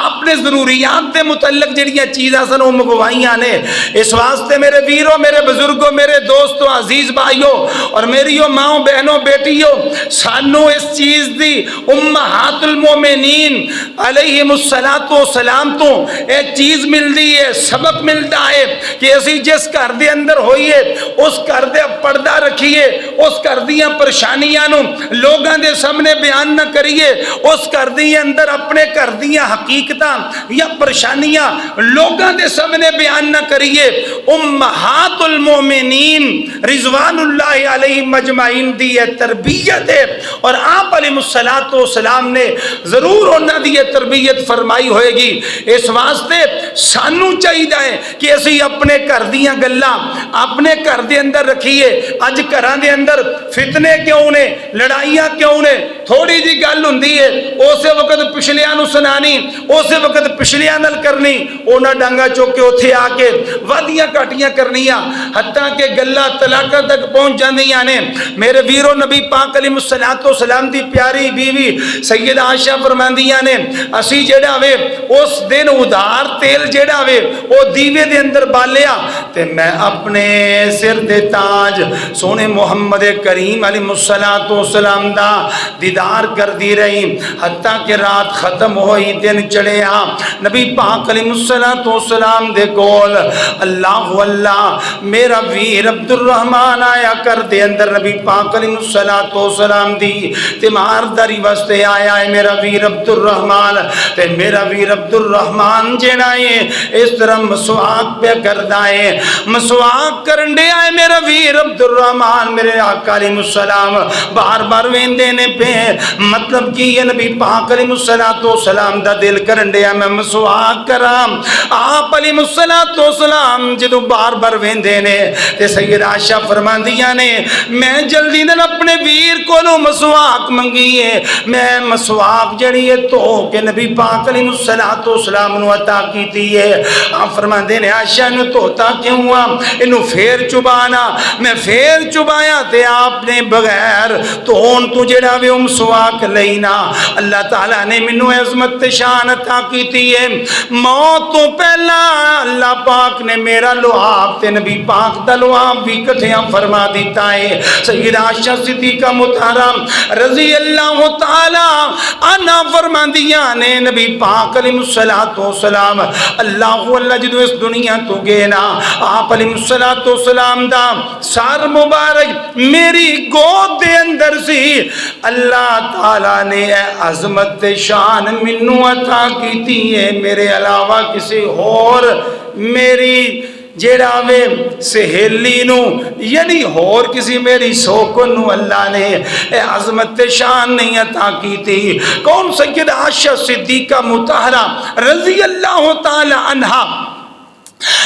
آپ نے ضروریات دے متعلق جڑیاں چیزاں سن وہ منگوائیاں نے. نے۔ اس واسطے میرے ویروں، میرے بزرگوں، میرے دوستوں، عزیز بھائیوں اور میریوں ماں بہنوں بیٹیوں، سانو اس چیز دی امہات المومنین علیہم الصلاۃ والسلام تو ایک چیز ملتی ہے، سبق ملتا ہے کہ اسی جس گھر دے اندر ہوئیے اس گھر دے پردہ رکھیے، اس گھر دیاں پریشانیاں نو لوگاں دے سامنے بیان نہ کریے، اس گھر دے اندر اپنے گھر دیاں حقیقتاں یا پریشانیاں لوگاں دے سامنے بیان نہ کریے۔ امہات المومنین رضوان اللہ علیہ مجمعین دی تربیت ہے، اور آپ علیہ الصلوۃ والسلام نے ضرور انہاں دی تربیت فرمائی ہوئے گی۔ اس واسطے سانو چاہیے کہ اسی اپنے گھر دیاں گلاں اپنے گھر دے اندر رکھیے۔ اج گھراں دے اندر فتنے کیوں نے، لڑائیاں کیوں نے؟ تھوڑی جی گل ہوندی ہے اسے وقت پچھلیاں نو سنانی، اسے وقت پچھلیاں نال کرنی، اونا ڈانگا چوک کے اتھے آ کے وادیاں کاٹیاں کرنیاں، حتیٰ کہ گلاں طلاقاں تک پہنچ جاندیاں نے۔ میرے ویرو، نبی پاک علیہ الصلوۃ والسلام دی پیاری بیوی سیدہ عائشہ فرماندیاں نے اسی جڑا وے اس دن ادھار تیل جڑا وے او دیوے دے اندر بالیا تے میں اپنے سر دے تاج سونے محمد کریم علیہ الصلوۃ والسلام دا دیدار کر دی رہی، حتیٰ کہ رات ختم ہوئی، دن چڑھیا، نبی پاک علیہ الصلوۃ والسلام دے کول اللہ اللہ میرا ویر عبد الرحمن آیا کر دے اندر نبی پاک علیہ الصلوۃ والسلام دی تیمارداری واسطے آیا ہے میرا ویر عبد الرحمن، تے میرا ویر عبد الرحمن جڑا ہے اس طرح مسواک پہ کردا ہے، مسواک کرن دے آئے میرا ویر عبد الرحمن، میرے آقا علیہ السلام بار بار ویندے نے پہ مطلب کی یہ نبی پاک علیہ الصلوۃ والسلام دا دل کرن دے میں مسواک کرام۔ آپ علیہ الصلوۃ والسلام جدو بار بار ویندے نے تے سیدہ عائشہ فرماندیاں نے میں جلدی دن اپنے ویر کو نو مسواک منگی ہے، میں مسواک جڑی ہے تو کہ نبی پاک علیہ الصلوۃ والسلام نو عطا کیتی ہے۔ آپ فرماندے نے عائشہ نو توتا کیوں ہوا، انو پھر چبانا، میں پھر چبایا تے آپ نے بغیر تون تو جڑا وے مسواک لینا، اللہ تعالیٰ نے منو عظمت شان عطا کیتی ہے۔ موت تو پہلا اللہ پاک نے میرا لعاب تے نبی پاک دا لعاب بھی کٹھیاں فرما دیتا ہے۔ سیدہ عائشہ صدیقہ مطہرہ رضی اللہ تعالیٰ عنہا فرماندیاں نے نبی پاک علیہ الصلوۃ والسلام اللہ جدو اس دنیا تو گئے نا، آپ علیہ الصلوۃ والسلام دا سار مبارک میری گود دے اندر سی، اللہ تعالیٰ نے اے عظمت شان منو عطا کیتی ہے، میرے علاوہ کسی اور میری جیڑا وے سہیلی نو یعنی اور کسی میری سوکن نو اللہ نے اے عظمت شان نہیں عطا کی تھی۔ کون؟ سیدہ عائشہ صدیقہ مطہرہ رضی اللہ تعالی عنہا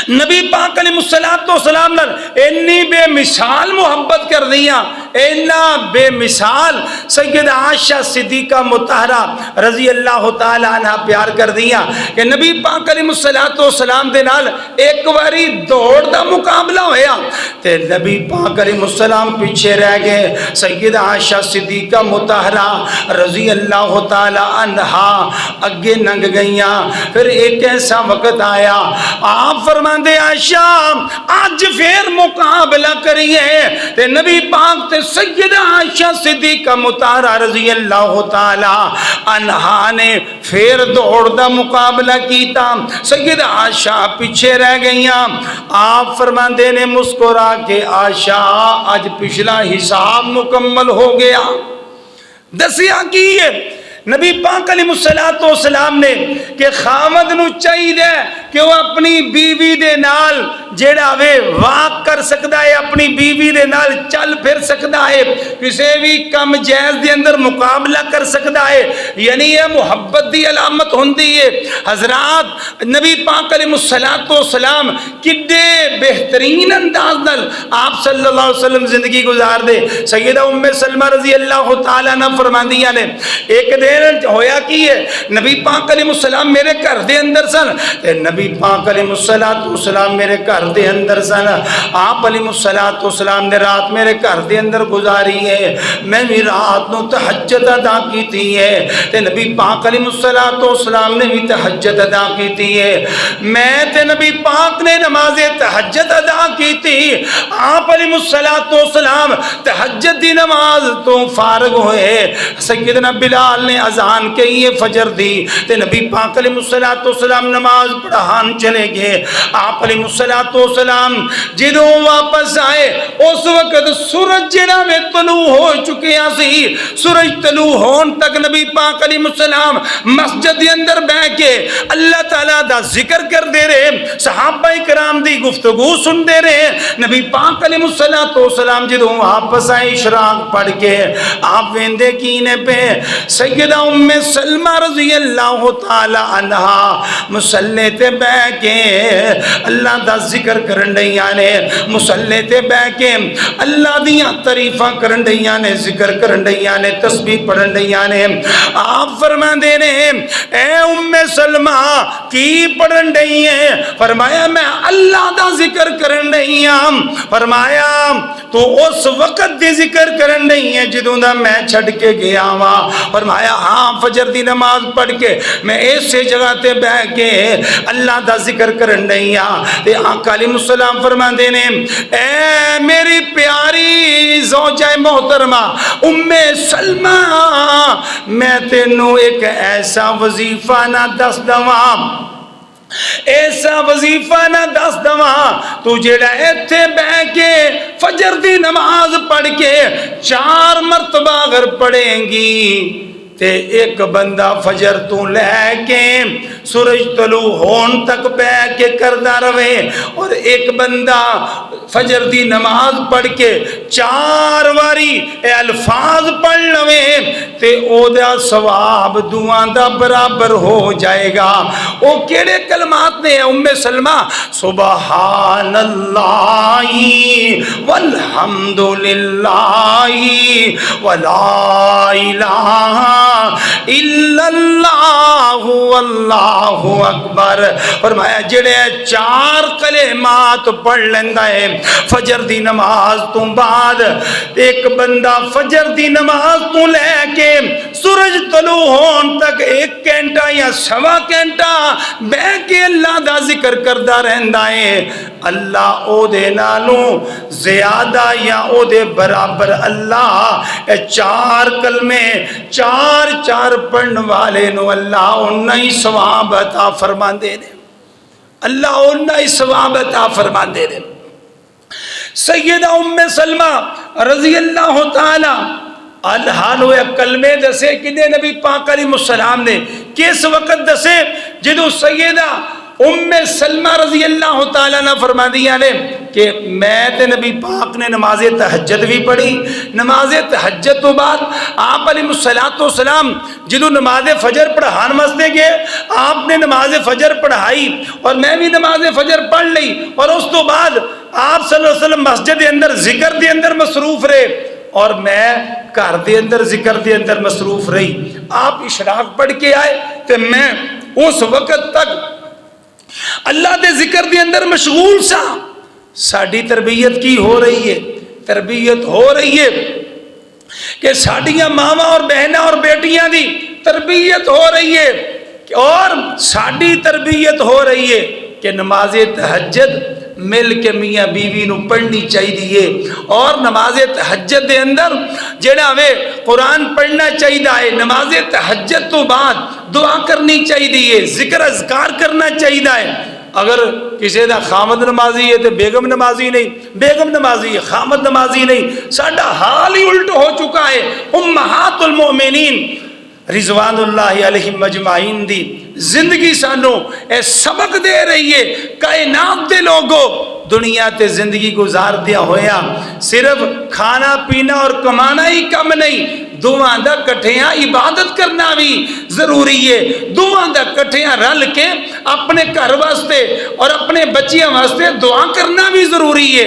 نبی پاک علیہ الصلوۃ والسلام نے اتنی بے مثال محبت کر دیا، اتنا بے مثال سیدہ عائشہ صدیقہ مطہرہ رضی اللہ تعالی عنہ پیار کر دیا کہ نبی پاک علیہ الصلوۃ والسلام دے نال ایک باری دوڑ دا مقابلہ ہویا تے نبی پاک علیہ السلام پیچھے رہ گئے، سیدہ عائشہ صدیقہ مطہرہ رضی اللہ تعالی عنہ اگے لنگ گئیاں۔ پھر ایک ایسا وقت آیا، آپ فرماندے عائشہ آج پھر مقابلہ کریے تے نبی پاک تے سیدہ عائشہ صدیقہ مطہرہ رضی اللہ تعالی عنہا نے پھر دوڑ دا مقابلہ کیتا، سیدہ عائشہ پیچھے رہ گئیاں۔ آپ فرماندے نے مسکرا کے عائشہ آج پچھلا حساب مکمل ہو گیا۔ دسیا کی ہے نبی پاک علیہ الصلوۃ والسلام نے کہ خامد نو چاہیے کہ وہ اپنی بیوی دے نال جیڑا وے واک کر سکتا ہے، اپنی بیوی دے نال چل پھر سکتا ہے، کسی بھی کم جائز دے اندر مقابلہ کر سکتا ہے، یعنی یہ محبت دی علامت ہوندی ہے۔ حضرات نبی پاک علیہ الصلوۃ والسلام کڈے بہترین انداز نال آپ صلی اللہ علیہ وسلم زندگی گزار دے۔ سیدہ ام سلمہ رضی اللہ تعالیٰ عنہ فرماندیاں نے ایک دن ہویا کی ہے نبی پاک علیہ السلام میرے گھر دے اندر سن تے نبی پاک علیہ السلام میرے گھر گھر دے اندر سن. آپ علیہ السلام نے رات میرے گھر دے اندر گزاری ہے. میں بھی رات نو تہجد ادا کیتی ہے تے نبی پاک علیہ السلام نے بھی تہجد ادا کیتی ہے. میں تے نبی پاک نے نماز تہجد ادا کیتی. آپ علیہ السلام تہجد دی نماز تو فارغ ہوئے. سیدنا بلال نے اذان کہی ہے فجر دی تے نبی پاک علیہ السلام نماز پڑھان چلے گئے. آپ علیہ السلام جدوں واپس آئے اس وقت سورج جڑا میں طلوع ہو چکیا سی. سورج طلوع ہون تک نبی پاک علیہ السلام مسجد دے اندر بیٹھ کے اللہ تعالیٰ دا ذکر کر دے رہے, صحابہ کرام دی گفتگو سن دے رہے. نبی پاک علیہ السلام جدوں واپس آئے اشراق پڑھ کے آپ ویندے کینے پہ سیدہ ام سلمہ رضی اللہ تعالی عنہا مصلی تے بیٹھ کے اللہ دا ذکر کرن ڈیاں نے, مصلی تے بیٹھ کے اللہ دیاں تعریفاں کرن ڈیاں نے, ذکر کرن ڈیاں نے, تسبیح پڑھن ڈیاں نے. آپ فرماندے نے اے ام سلمہ کی پڑھن ڈئی ہیں؟ فرمایا میں اللہ دا ذکر کرن ڈئی ہوں. فرمایا تو اس وقت دی ذکر کرن ڈئی ہیں جدوں دا میں چھڑ کے گیا ہوا. فرمایا ہاں فجر دی نماز پڑھ کے میں ایسے جگہ تے بیٹھ کے اللہ دا ذکر کرن ڈئی ہاں. تے آقا علیہ السلام فرماندے نے اے میری پیاری زوجہ محترمہ ام سلمہ میں تینوں ایک ایسا وظیفہ نہ دس دواں, ایسا وظیفہ نہ دس دواں تو جڑا ایتھے بیٹھ کے فجر دی نماز پڑھ کے 4 مرتبہ اگر پڑھیں گی تے ایک بندہ فجر تو لے کے سورج طلوع ہون تک بیٹھ کے کردا رہے, اور ایک بندہ فجر دی نماز پڑھ کے 4 واری اے الفاظ پڑھ لوے تے او دا ثواب دعاں دا برابر ہو جائے گا. او کیڑے کلمات نے ام سلمہ؟ سبحان اللہ والحمد للہ ولا الہ الا اللہ واللہ اکبر. فرمایا جڑے 4 کلمات پڑھ لیندا ہے فجر دی نماز تو بعد, ایک بندہ فجر دی نماز تو لے کے سورج طلوع ہون تک 1 گھنٹہ یا 1.25 گھنٹہ بیٹھ کے اللہ دا ذکر کردا رہندا ہے, اللہ او دے نالوں زیادہ یا او دے برابر اللہ 4 کلمے 4 پڑھن والے نو اللہ انہاں ہی ثواب عطا فرماندے نے, اللہ انہاں ہی ثواب عطا فرماندے نے. سیدہ ام سلمہ رضی اللہ تعالی عنہا نو کلمے دسے کنے نبی پاک علیہ السلام نے کس وقت دسے جدو سیدہ ام سلمہ رضی اللہ تعالیٰ نے فرما دیا نے کہ میں تے نبی پاک نے نماز تہجد بھی پڑھی. نماز تہجد تو بعد آپ علیہ السلام جدو نماز فجر پڑھان واسطے گئے, آپ نے نماز فجر پڑھائی اور میں بھی نماز فجر پڑھ لی, اور اس تو بعد آپ صلی اللہ علیہ وسلم مسجد دے اندر ذکر دے اندر مصروف رہے اور میں گھر دے اندر ذکر دے اندر مصروف رہی. آپ اشراق پڑھ کے آئے تو میں اس وقت تک اللہ دے ذکر دے اندر مشغول سا. ساڈی تربیت کی ہو رہی ہے؟ تربیت ہو رہی ہے کہ ساڈیاں ماواں اور بہناں اور بیٹیاں دی تربیت ہو رہی ہے, اور ساڈی تربیت ہو رہی ہے کہ نماز تہجد مل کے میاں بیوی نو پڑھنی چاہیے, اور نماز تہجد دے اندر جڑا وے قرآن پڑھنا چاہیے. نماز تہجد تو بعد دعا کرنی چاہیے, ذکر اذکار کرنا چاہیے. اگر کسی دا خامد نمازی ہے تو بیگم نمازی نہیں, بیگم نمازی ہے خامد نمازی نہیں. ساڈا حال ہی الٹ ہو چکا ہے. امہات المؤمنین رضوان اللہ علیہم اجمعین دی زندگی سانو اے سبق دے رہی ہے. کائنات دے لوگوں دنیا تے زندگی گزار دیا ہویا صرف کھانا پینا اور کمانا ہی کم نہیں, دوواں دا کٹھیاں عبادت کرنا بھی ضروری ہے. دوواں دا کٹھیاں رل کے اپنے گھر واسطے اور اپنے بچیاں واسطے دعا کرنا بھی ضروری ہے.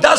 10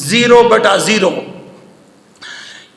0/0।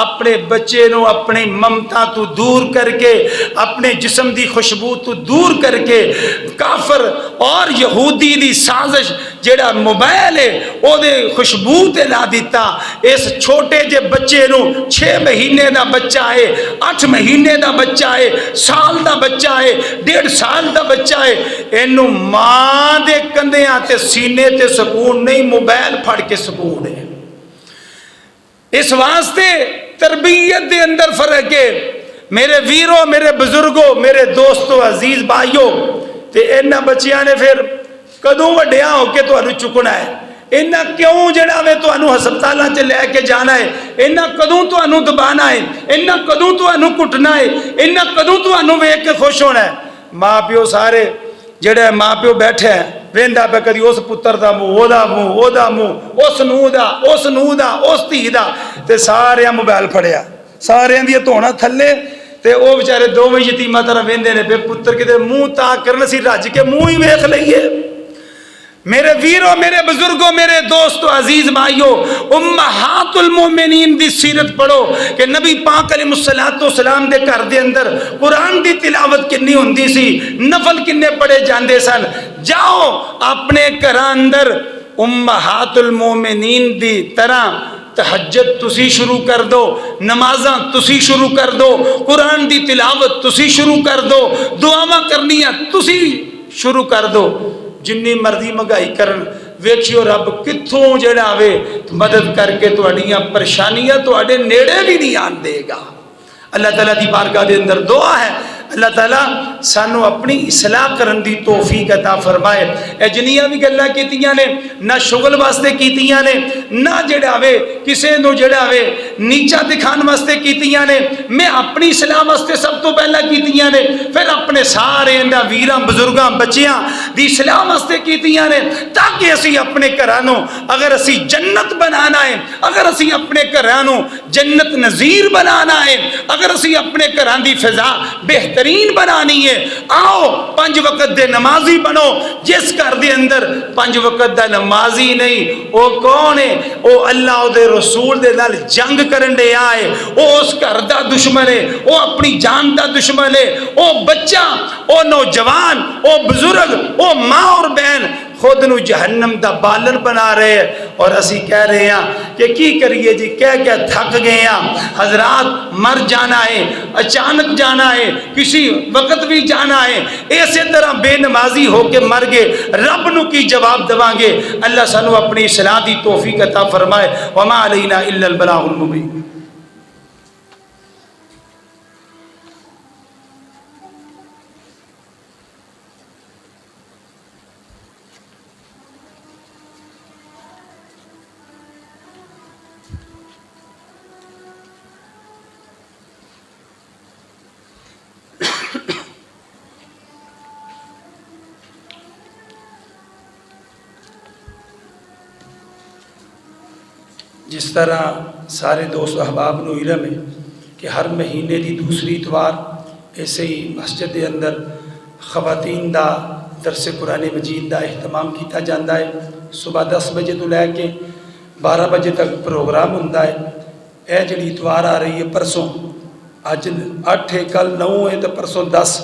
اپنے بچے نو اپنی ممتا تو دور کر کے اپنے جسم دی خوشبو تو دور کر کے کافر اور یہودی دی سازش جیڑا موبائل ہے او دے خوشبو تے لا دیتا. اس چھوٹے جے بچے نو 6 مہینے دا بچہ ہے 8 مہینے دا بچہ ہے سال دا بچہ ہے 1.5 سال دا بچہ ہے اینو ماں دے کندھیاں تے سینے تے سکون نہیں موبائل پھڑ کے سکون ہے. اس واسطے تربیت دے اندر فرق ہے. میرے ویروں میرے بزرگوں میرے دوستوں عزیز بھائیوں تے انہاں بچیاں نے پھر کدوں وڈیاں ہو کے تانوں چکنا ہے. انہاں کیوں جڑا وے تانوں ہسپتالاں چ لے کے جانا ہے. انہاں کدوں تانوں دبانا ہے. انہاں کدوں تانوں کٹنا ہے. انہاں کدوں تانوں ویکھ کے خوش ہونا ہے. ماں پیو سارے جڑے ماں پیو بیٹھے ہیں ویندا پہ کدی اس پتر دا منہ او دا منہ او دا منہ اس نو دا اس نو دا اس دھی دا تے سارے موبائل پھڑیا سارے دی دھونا تھلے تے او بیچارے دوویں یتیماں طرح ویندے نے پہ پتر کدے منہ تا کرن سی رج کے منہ ہی ویکھ لئیے. میرے ویروں میرے بزرگوں میرے دوستوں عزیز بھائیوں امہات المومنین دی سیرت پڑھو کہ نبی پاک علیہ السلام دے گھر دے اندر قرآن دی تلاوت کنی ہوندی سی نفل کنے پڑھے جاندے سن. جاؤ اپنے گھر اندر امہات المومنین دی طرح تہجد تسی شروع کر دو نمازاں تسی شروع کر دو قرآن دی تلاوت تسی شروع کر دو دعاواں کرنیاں تسی شروع کر دو. جنی مرضی مہنگائی کرن ویکھیو رب کتھوں جڑا آوے مدد کر کے تہاڈیاں پریشانیاں تہاڈے نیڑے بھی نہیں آن دے گا. اللہ تعالیٰ دی بارگاہ دے اندر دعا ہے اللہ تعالیٰ سانو اپنی اصلاح کرن دی توفیق عطا فرمائے. اے جنیاں بھی گلاں کیتیاں نے نہ شغل واسطے کیتیاں نے نہ جڑا وے کسے نو جڑا وے نیچا دکھان واسطے کیتیاں نے. میں اپنی اصلاح واسطے سب تو پہلا کیتیاں نے پھر اپنے سارے انہاں ویراں بزرگاں بچیاں دی اصلاح واسطے کیتیاں نے تاکہ اسی اپنے گھرانوں اگر اسی جنت بنانا ہے اگر اسی اپنے گھرانوں جنت نظیر بنانا ہے اگر اسی اپنے گھراں دی فضا بہترین بنانی ہے آؤ 5 وقت دے نمازی بنو. جس گھر دے اندر 5 وقت دا نمازی نہیں او کون ہے او اللہ او دے رسول دے نال جنگ کرن دے آئے او اس گھر دا دشمن ہے او اپنی جان دا دشمن ہے او بچہ او نوجوان او بزرگ او ماں اور بہن خود نو جہنم دا بالن بنا رہے ہیں اور اسی کہہ رہے ہیں کہ کی کریے جی کہہ کہہ تھک گئے ہیں. حضرات مر جانا ہے اچانک جانا ہے کسی وقت بھی جانا ہے ایسے طرح بے نمازی ہو کے مر گئے رب نو کی جواب دوان گے. اللہ سانو اپنی اصلاح دی توفیق عطا فرمائے. وما علینا الا البلاغ المبین. جس طرح سارے دوست احباب نو علم ہے کہ ہر مہینے دی دوسری اتوار ایسے ہی مسجد دے اندر خواتین دا درس قرآن مجید دا اہتمام کیتا جاندہ ہے. صبح 10 بجے تو لے کے 12 بجے تک پروگرام ہوندہ ہے. اے جڑی اتوار آ رہی ہے پرسوں اج 8 ہے کل 9 ہے تو پرسوں 10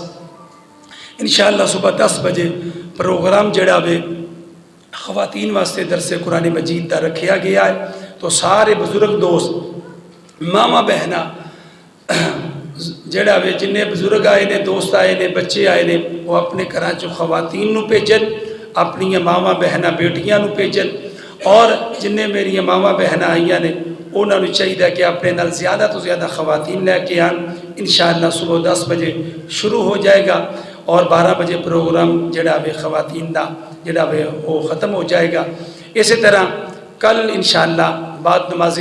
انشاءاللہ صبح 10 بجے پروگرام جڑا وے خواتین واسطے درس قرآن مجید دا رکھیا گیا ہے. تو سارے بزرگ دوست ماما بہنا جڑا وے جنہیں بزرگ آئے نے دوست آئے نے بچے آئے نے وہ اپنے گھراں چوں خواتین نو بھیجن اپنی ماما بہنا بیٹیاں نو بھیجن اور جنہیں میری ماما بہنا آئیاں نے انہوں نے چاہیے کہ اپنے نال زیادہ تو زیادہ خواتین لے کے آن. انشاءاللہ صبح 10 بجے شروع ہو جائے گا اور 12 بجے پروگرام جڑا وے خواتین دا جڑا وے وہ ختم ہو جائے گا. اسی طرح کل انشاءاللہ بعد نماز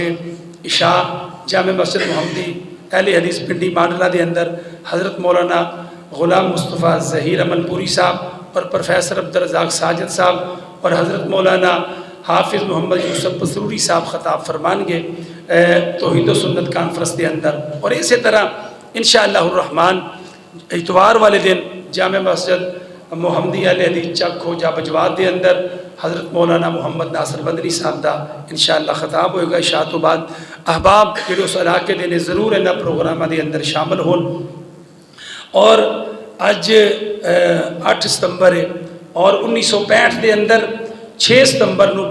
عشاء جامع مسجد محمدی اہل حدیث پنڈی مانڈلہ دے اندر حضرت مولانا غلام مصطفیٰ ظہیر امن پوری صاحب اور پروفیسر عبدالرزاق ساجد صاحب اور حضرت مولانا حافظ محمد یوسف پسروری صاحب خطاب فرمان گے توحید و سنت کانفرنس دے اندر. اور اسی طرح انشاءاللہ الرحمن اتوار والے دن جامع مسجد محمدی اہل حدیث چک ہو جا بجوات دے اندر حضرت مولانا محمد ناصر بدری صاحب دا انشاءاللہ خطاب ہوئے گا عشاء تو بعد. احباب جڑے اس علاقے دے نے ضرور انہاں پروگراماں دے اندر شامل ہون. اور اج 8 ستمبر ہے اور 1965 دے اندر 6 ستمبر نو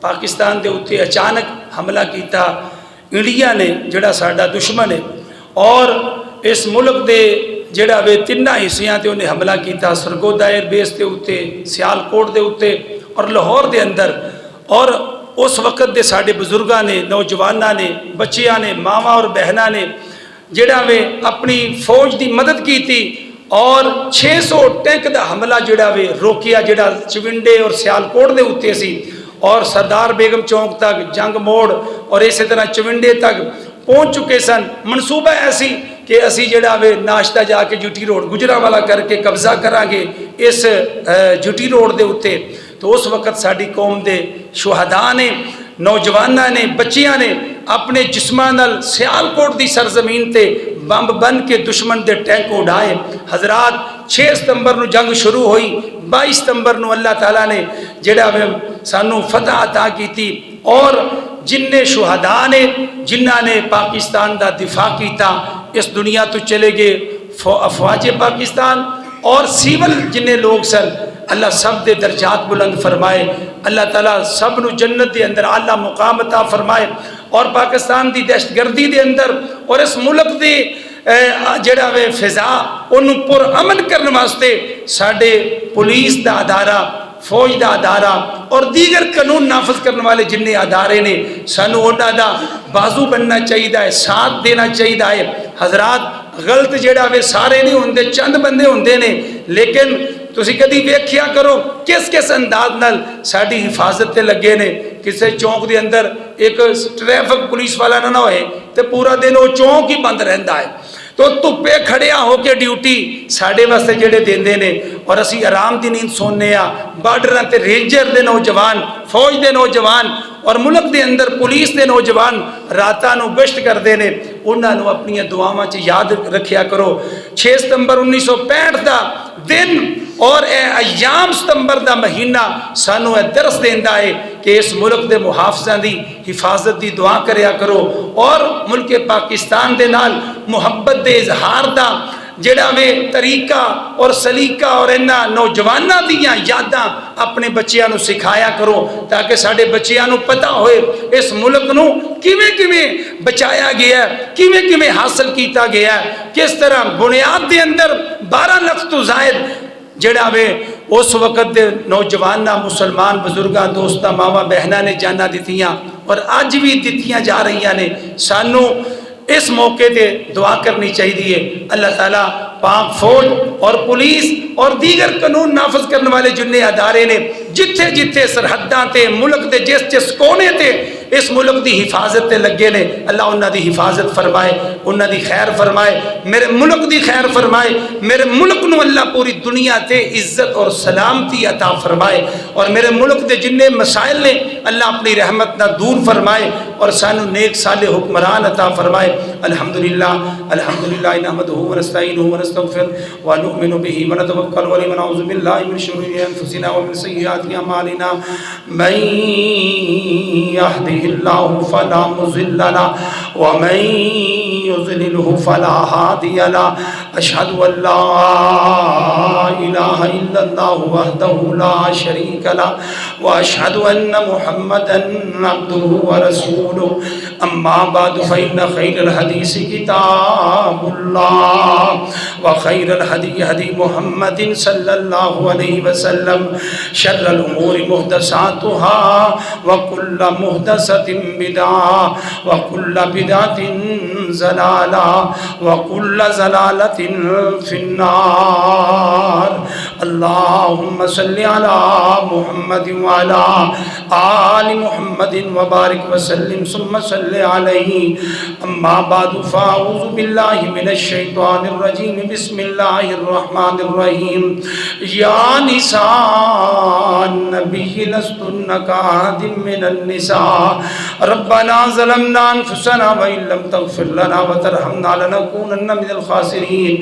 پاکستان دے اتنے اچانک حملہ کیتا انڈیا نے جڑا ساڈا دشمن ہے. اور اس ملک دے جڑا وے 3 حصیاں تے انہیں حملہ کیتا، سرگودا ایئر بیس دے اتنے، سیالکوٹ دے اتنے اور لاہور دے اندر. اور اس وقت دے ساڈے بزرگاں نے، نوجواناں نے، بچیاں نے، ماواں اور بہناں نے جڑا وے اپنی فوج دی مدد کی تھی اور 600 ٹینک دا حملہ جڑا وے روکیا، جڑا چونڈے اور سیالکوٹ دے اتنے سی اور سردار بیگم چوک تک، جنگ موڑ اور اسی طرح چونڈے تک پہنچ چکے سن. منصوبہ ایسی کہ اسی جڑا وے ناشتہ جا کے جوٹی روڈ گجرانوالا کر کے قبضہ کران گے اس جوٹی روڈ دے اتنے. تو اس وقت ساری قوم دے شہداء نے، نوجواناں نے، بچیاں نے اپنے جسماں نال سیالکوٹ دی سرزمین تے بمب بن کے دشمن دے ٹینک اڑائے. حضرات 6 ستمبر نو جنگ شروع ہوئی، 22 ستمبر نو اللہ تعالیٰ نے جڑا وے سانو فتح عطا کیتی. اور جن شہداء نے، جنہاں نے پاکستان دا دفاع کیتا، اس دنیا تو چلے گئے افواج پاکستان اور سیول جن لوگ سن، اللہ سب دے درجات بلند فرمائے. اللہ تعالیٰ سب نو جنت دے اندر اعلیٰ مقام عطا فرمائے. اور پاکستان دی دہشت گردی دے اندر اور اس ملک دے جڑا وے فضا انہوں پر امن کرنے واسطے ساڈے پولیس دا ادارہ، فوج دا ادارہ اور دیگر قانون نافذ کرنے والے جن ادارے نے سانو انہاں دا بازو بننا چاہیے ہے، ساتھ دینا چاہیے ہے. حضرات غلط جڑا وے سارے نہیں ہوندے، چند بندے ہوندے نے، لیکن تسی کدی ویکھیا کرو کس انداز نال ساڈی حفاظت تے لگے نے. کسے چونک دے اندر ایک ٹریفک پولیس والا نہ ہوئے تے پورا دن وہ چونک ہی بند رہندا ہے. تو دھوپے کھڑیا ہو کے ڈیوٹی ساڈے واسطے جڑے دیندے نے اور اسی آرام دی نیند سونے آ. بارڈراں تے رینجر دے نوجوان، فوج دے نوجوان اور ملک دے اندر پولیس دے نوجوان راتاں نو گشت کردے نے، انہاں نو اپنی دعاواں چ یاد رکھیا کرو. 6 ستمبر 1965 دا دن اور اے ایام ستمبر دا مہینہ سانو اے درس دیندا ہے کہ اس ملک دے محافظاں دی حفاظت دی دعا کریا کرو اور ملک پاکستان دے نال محبت دے اظہار دا جڑا وے طریقہ اور سلیقہ اور انہاں نوجواناں دیاں یاداں اپنے بچیاں نو سکھایا کرو تاکہ ساڈے بچیاں نو پتہ ہوئے اس ملک نو کیویں بچایا گیا ہے، کیویں حاصل کیتا گیا ہے، کس طرح بنیاد دے اندر 12 لاکھ تو زائد جڑا وے اس وقت دے نوجواناں، مسلمان بزرگاں، دوستاں، ماواں بہناں نے جانا دتیاں اور اج بھی دتیاں جا رہی نے. سانو اس موقع تے دعا کرنی چاہیے اللہ تعالیٰ پاک فوج اور پولیس اور دیگر قانون نافذ کرنے والے جن ادارے نے جتھے جتھے سرحداں تے ملک دے جس کونے تے اس ملک دی حفاظت تے لگے نے، اللہ انہاں دی حفاظت فرمائے، انہاں دی خیر فرمائے، میرے ملک دی خیر فرمائے. میرے ملک نو اللہ پوری دنیا تے عزت اور سلامتی عطا فرمائے اور میرے ملک دے جن مسائل نے اللہ اپنی رحمت نہ دور فرمائے اور سانو نیک صالح حکمران عطا فرمائے. الحمدللہ نحمدہ ونستعینہ ونستغفر ونؤمن بہ ونتوکل علیہ ونعوذ باللہ من شرور انفسنا ومن سیئات اعمالنا. من يهده الله فلا مضل له ومن يضلل فلا هادي له. أشهد أن لا إله إلا الله وحده لا شريك له وأشهد أن محمدا عبده ورسوله. أما بعد فإن خير الحديث كتاب الله وخير الهدي هدي محمد صلى الله عليه وسلم. شر الأمور محدثاتها وكل محدثة بدعة وكل بدعة ضلالة وكل ضلالة في النار. اللهم صل على محمد وعلى آل محمد وبارك وسلم ثم صل عليه. أما بعد فأعوذ بالله من الشيطان الرجيم. بسم الله الرحمن الرحيم. يا نساء النبي لستن كأحد من النساء ربنا ظلمنا أنفسنا وإن لم تغفر لنا وترحمنا لنكونن من الخاسرين.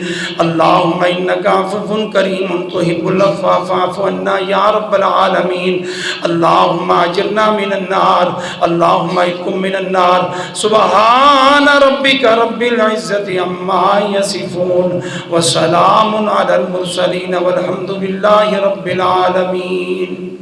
اللهم إنك عفو كريم تحب تحب العفو فاعف عنا یا رب العالمین. اللہم اجرنا من النار، اللہم اجرکم من النار. سبحان ربک رب العزت عما یصفون وسلام علی المرسلین والحمد للہ رب العالمین.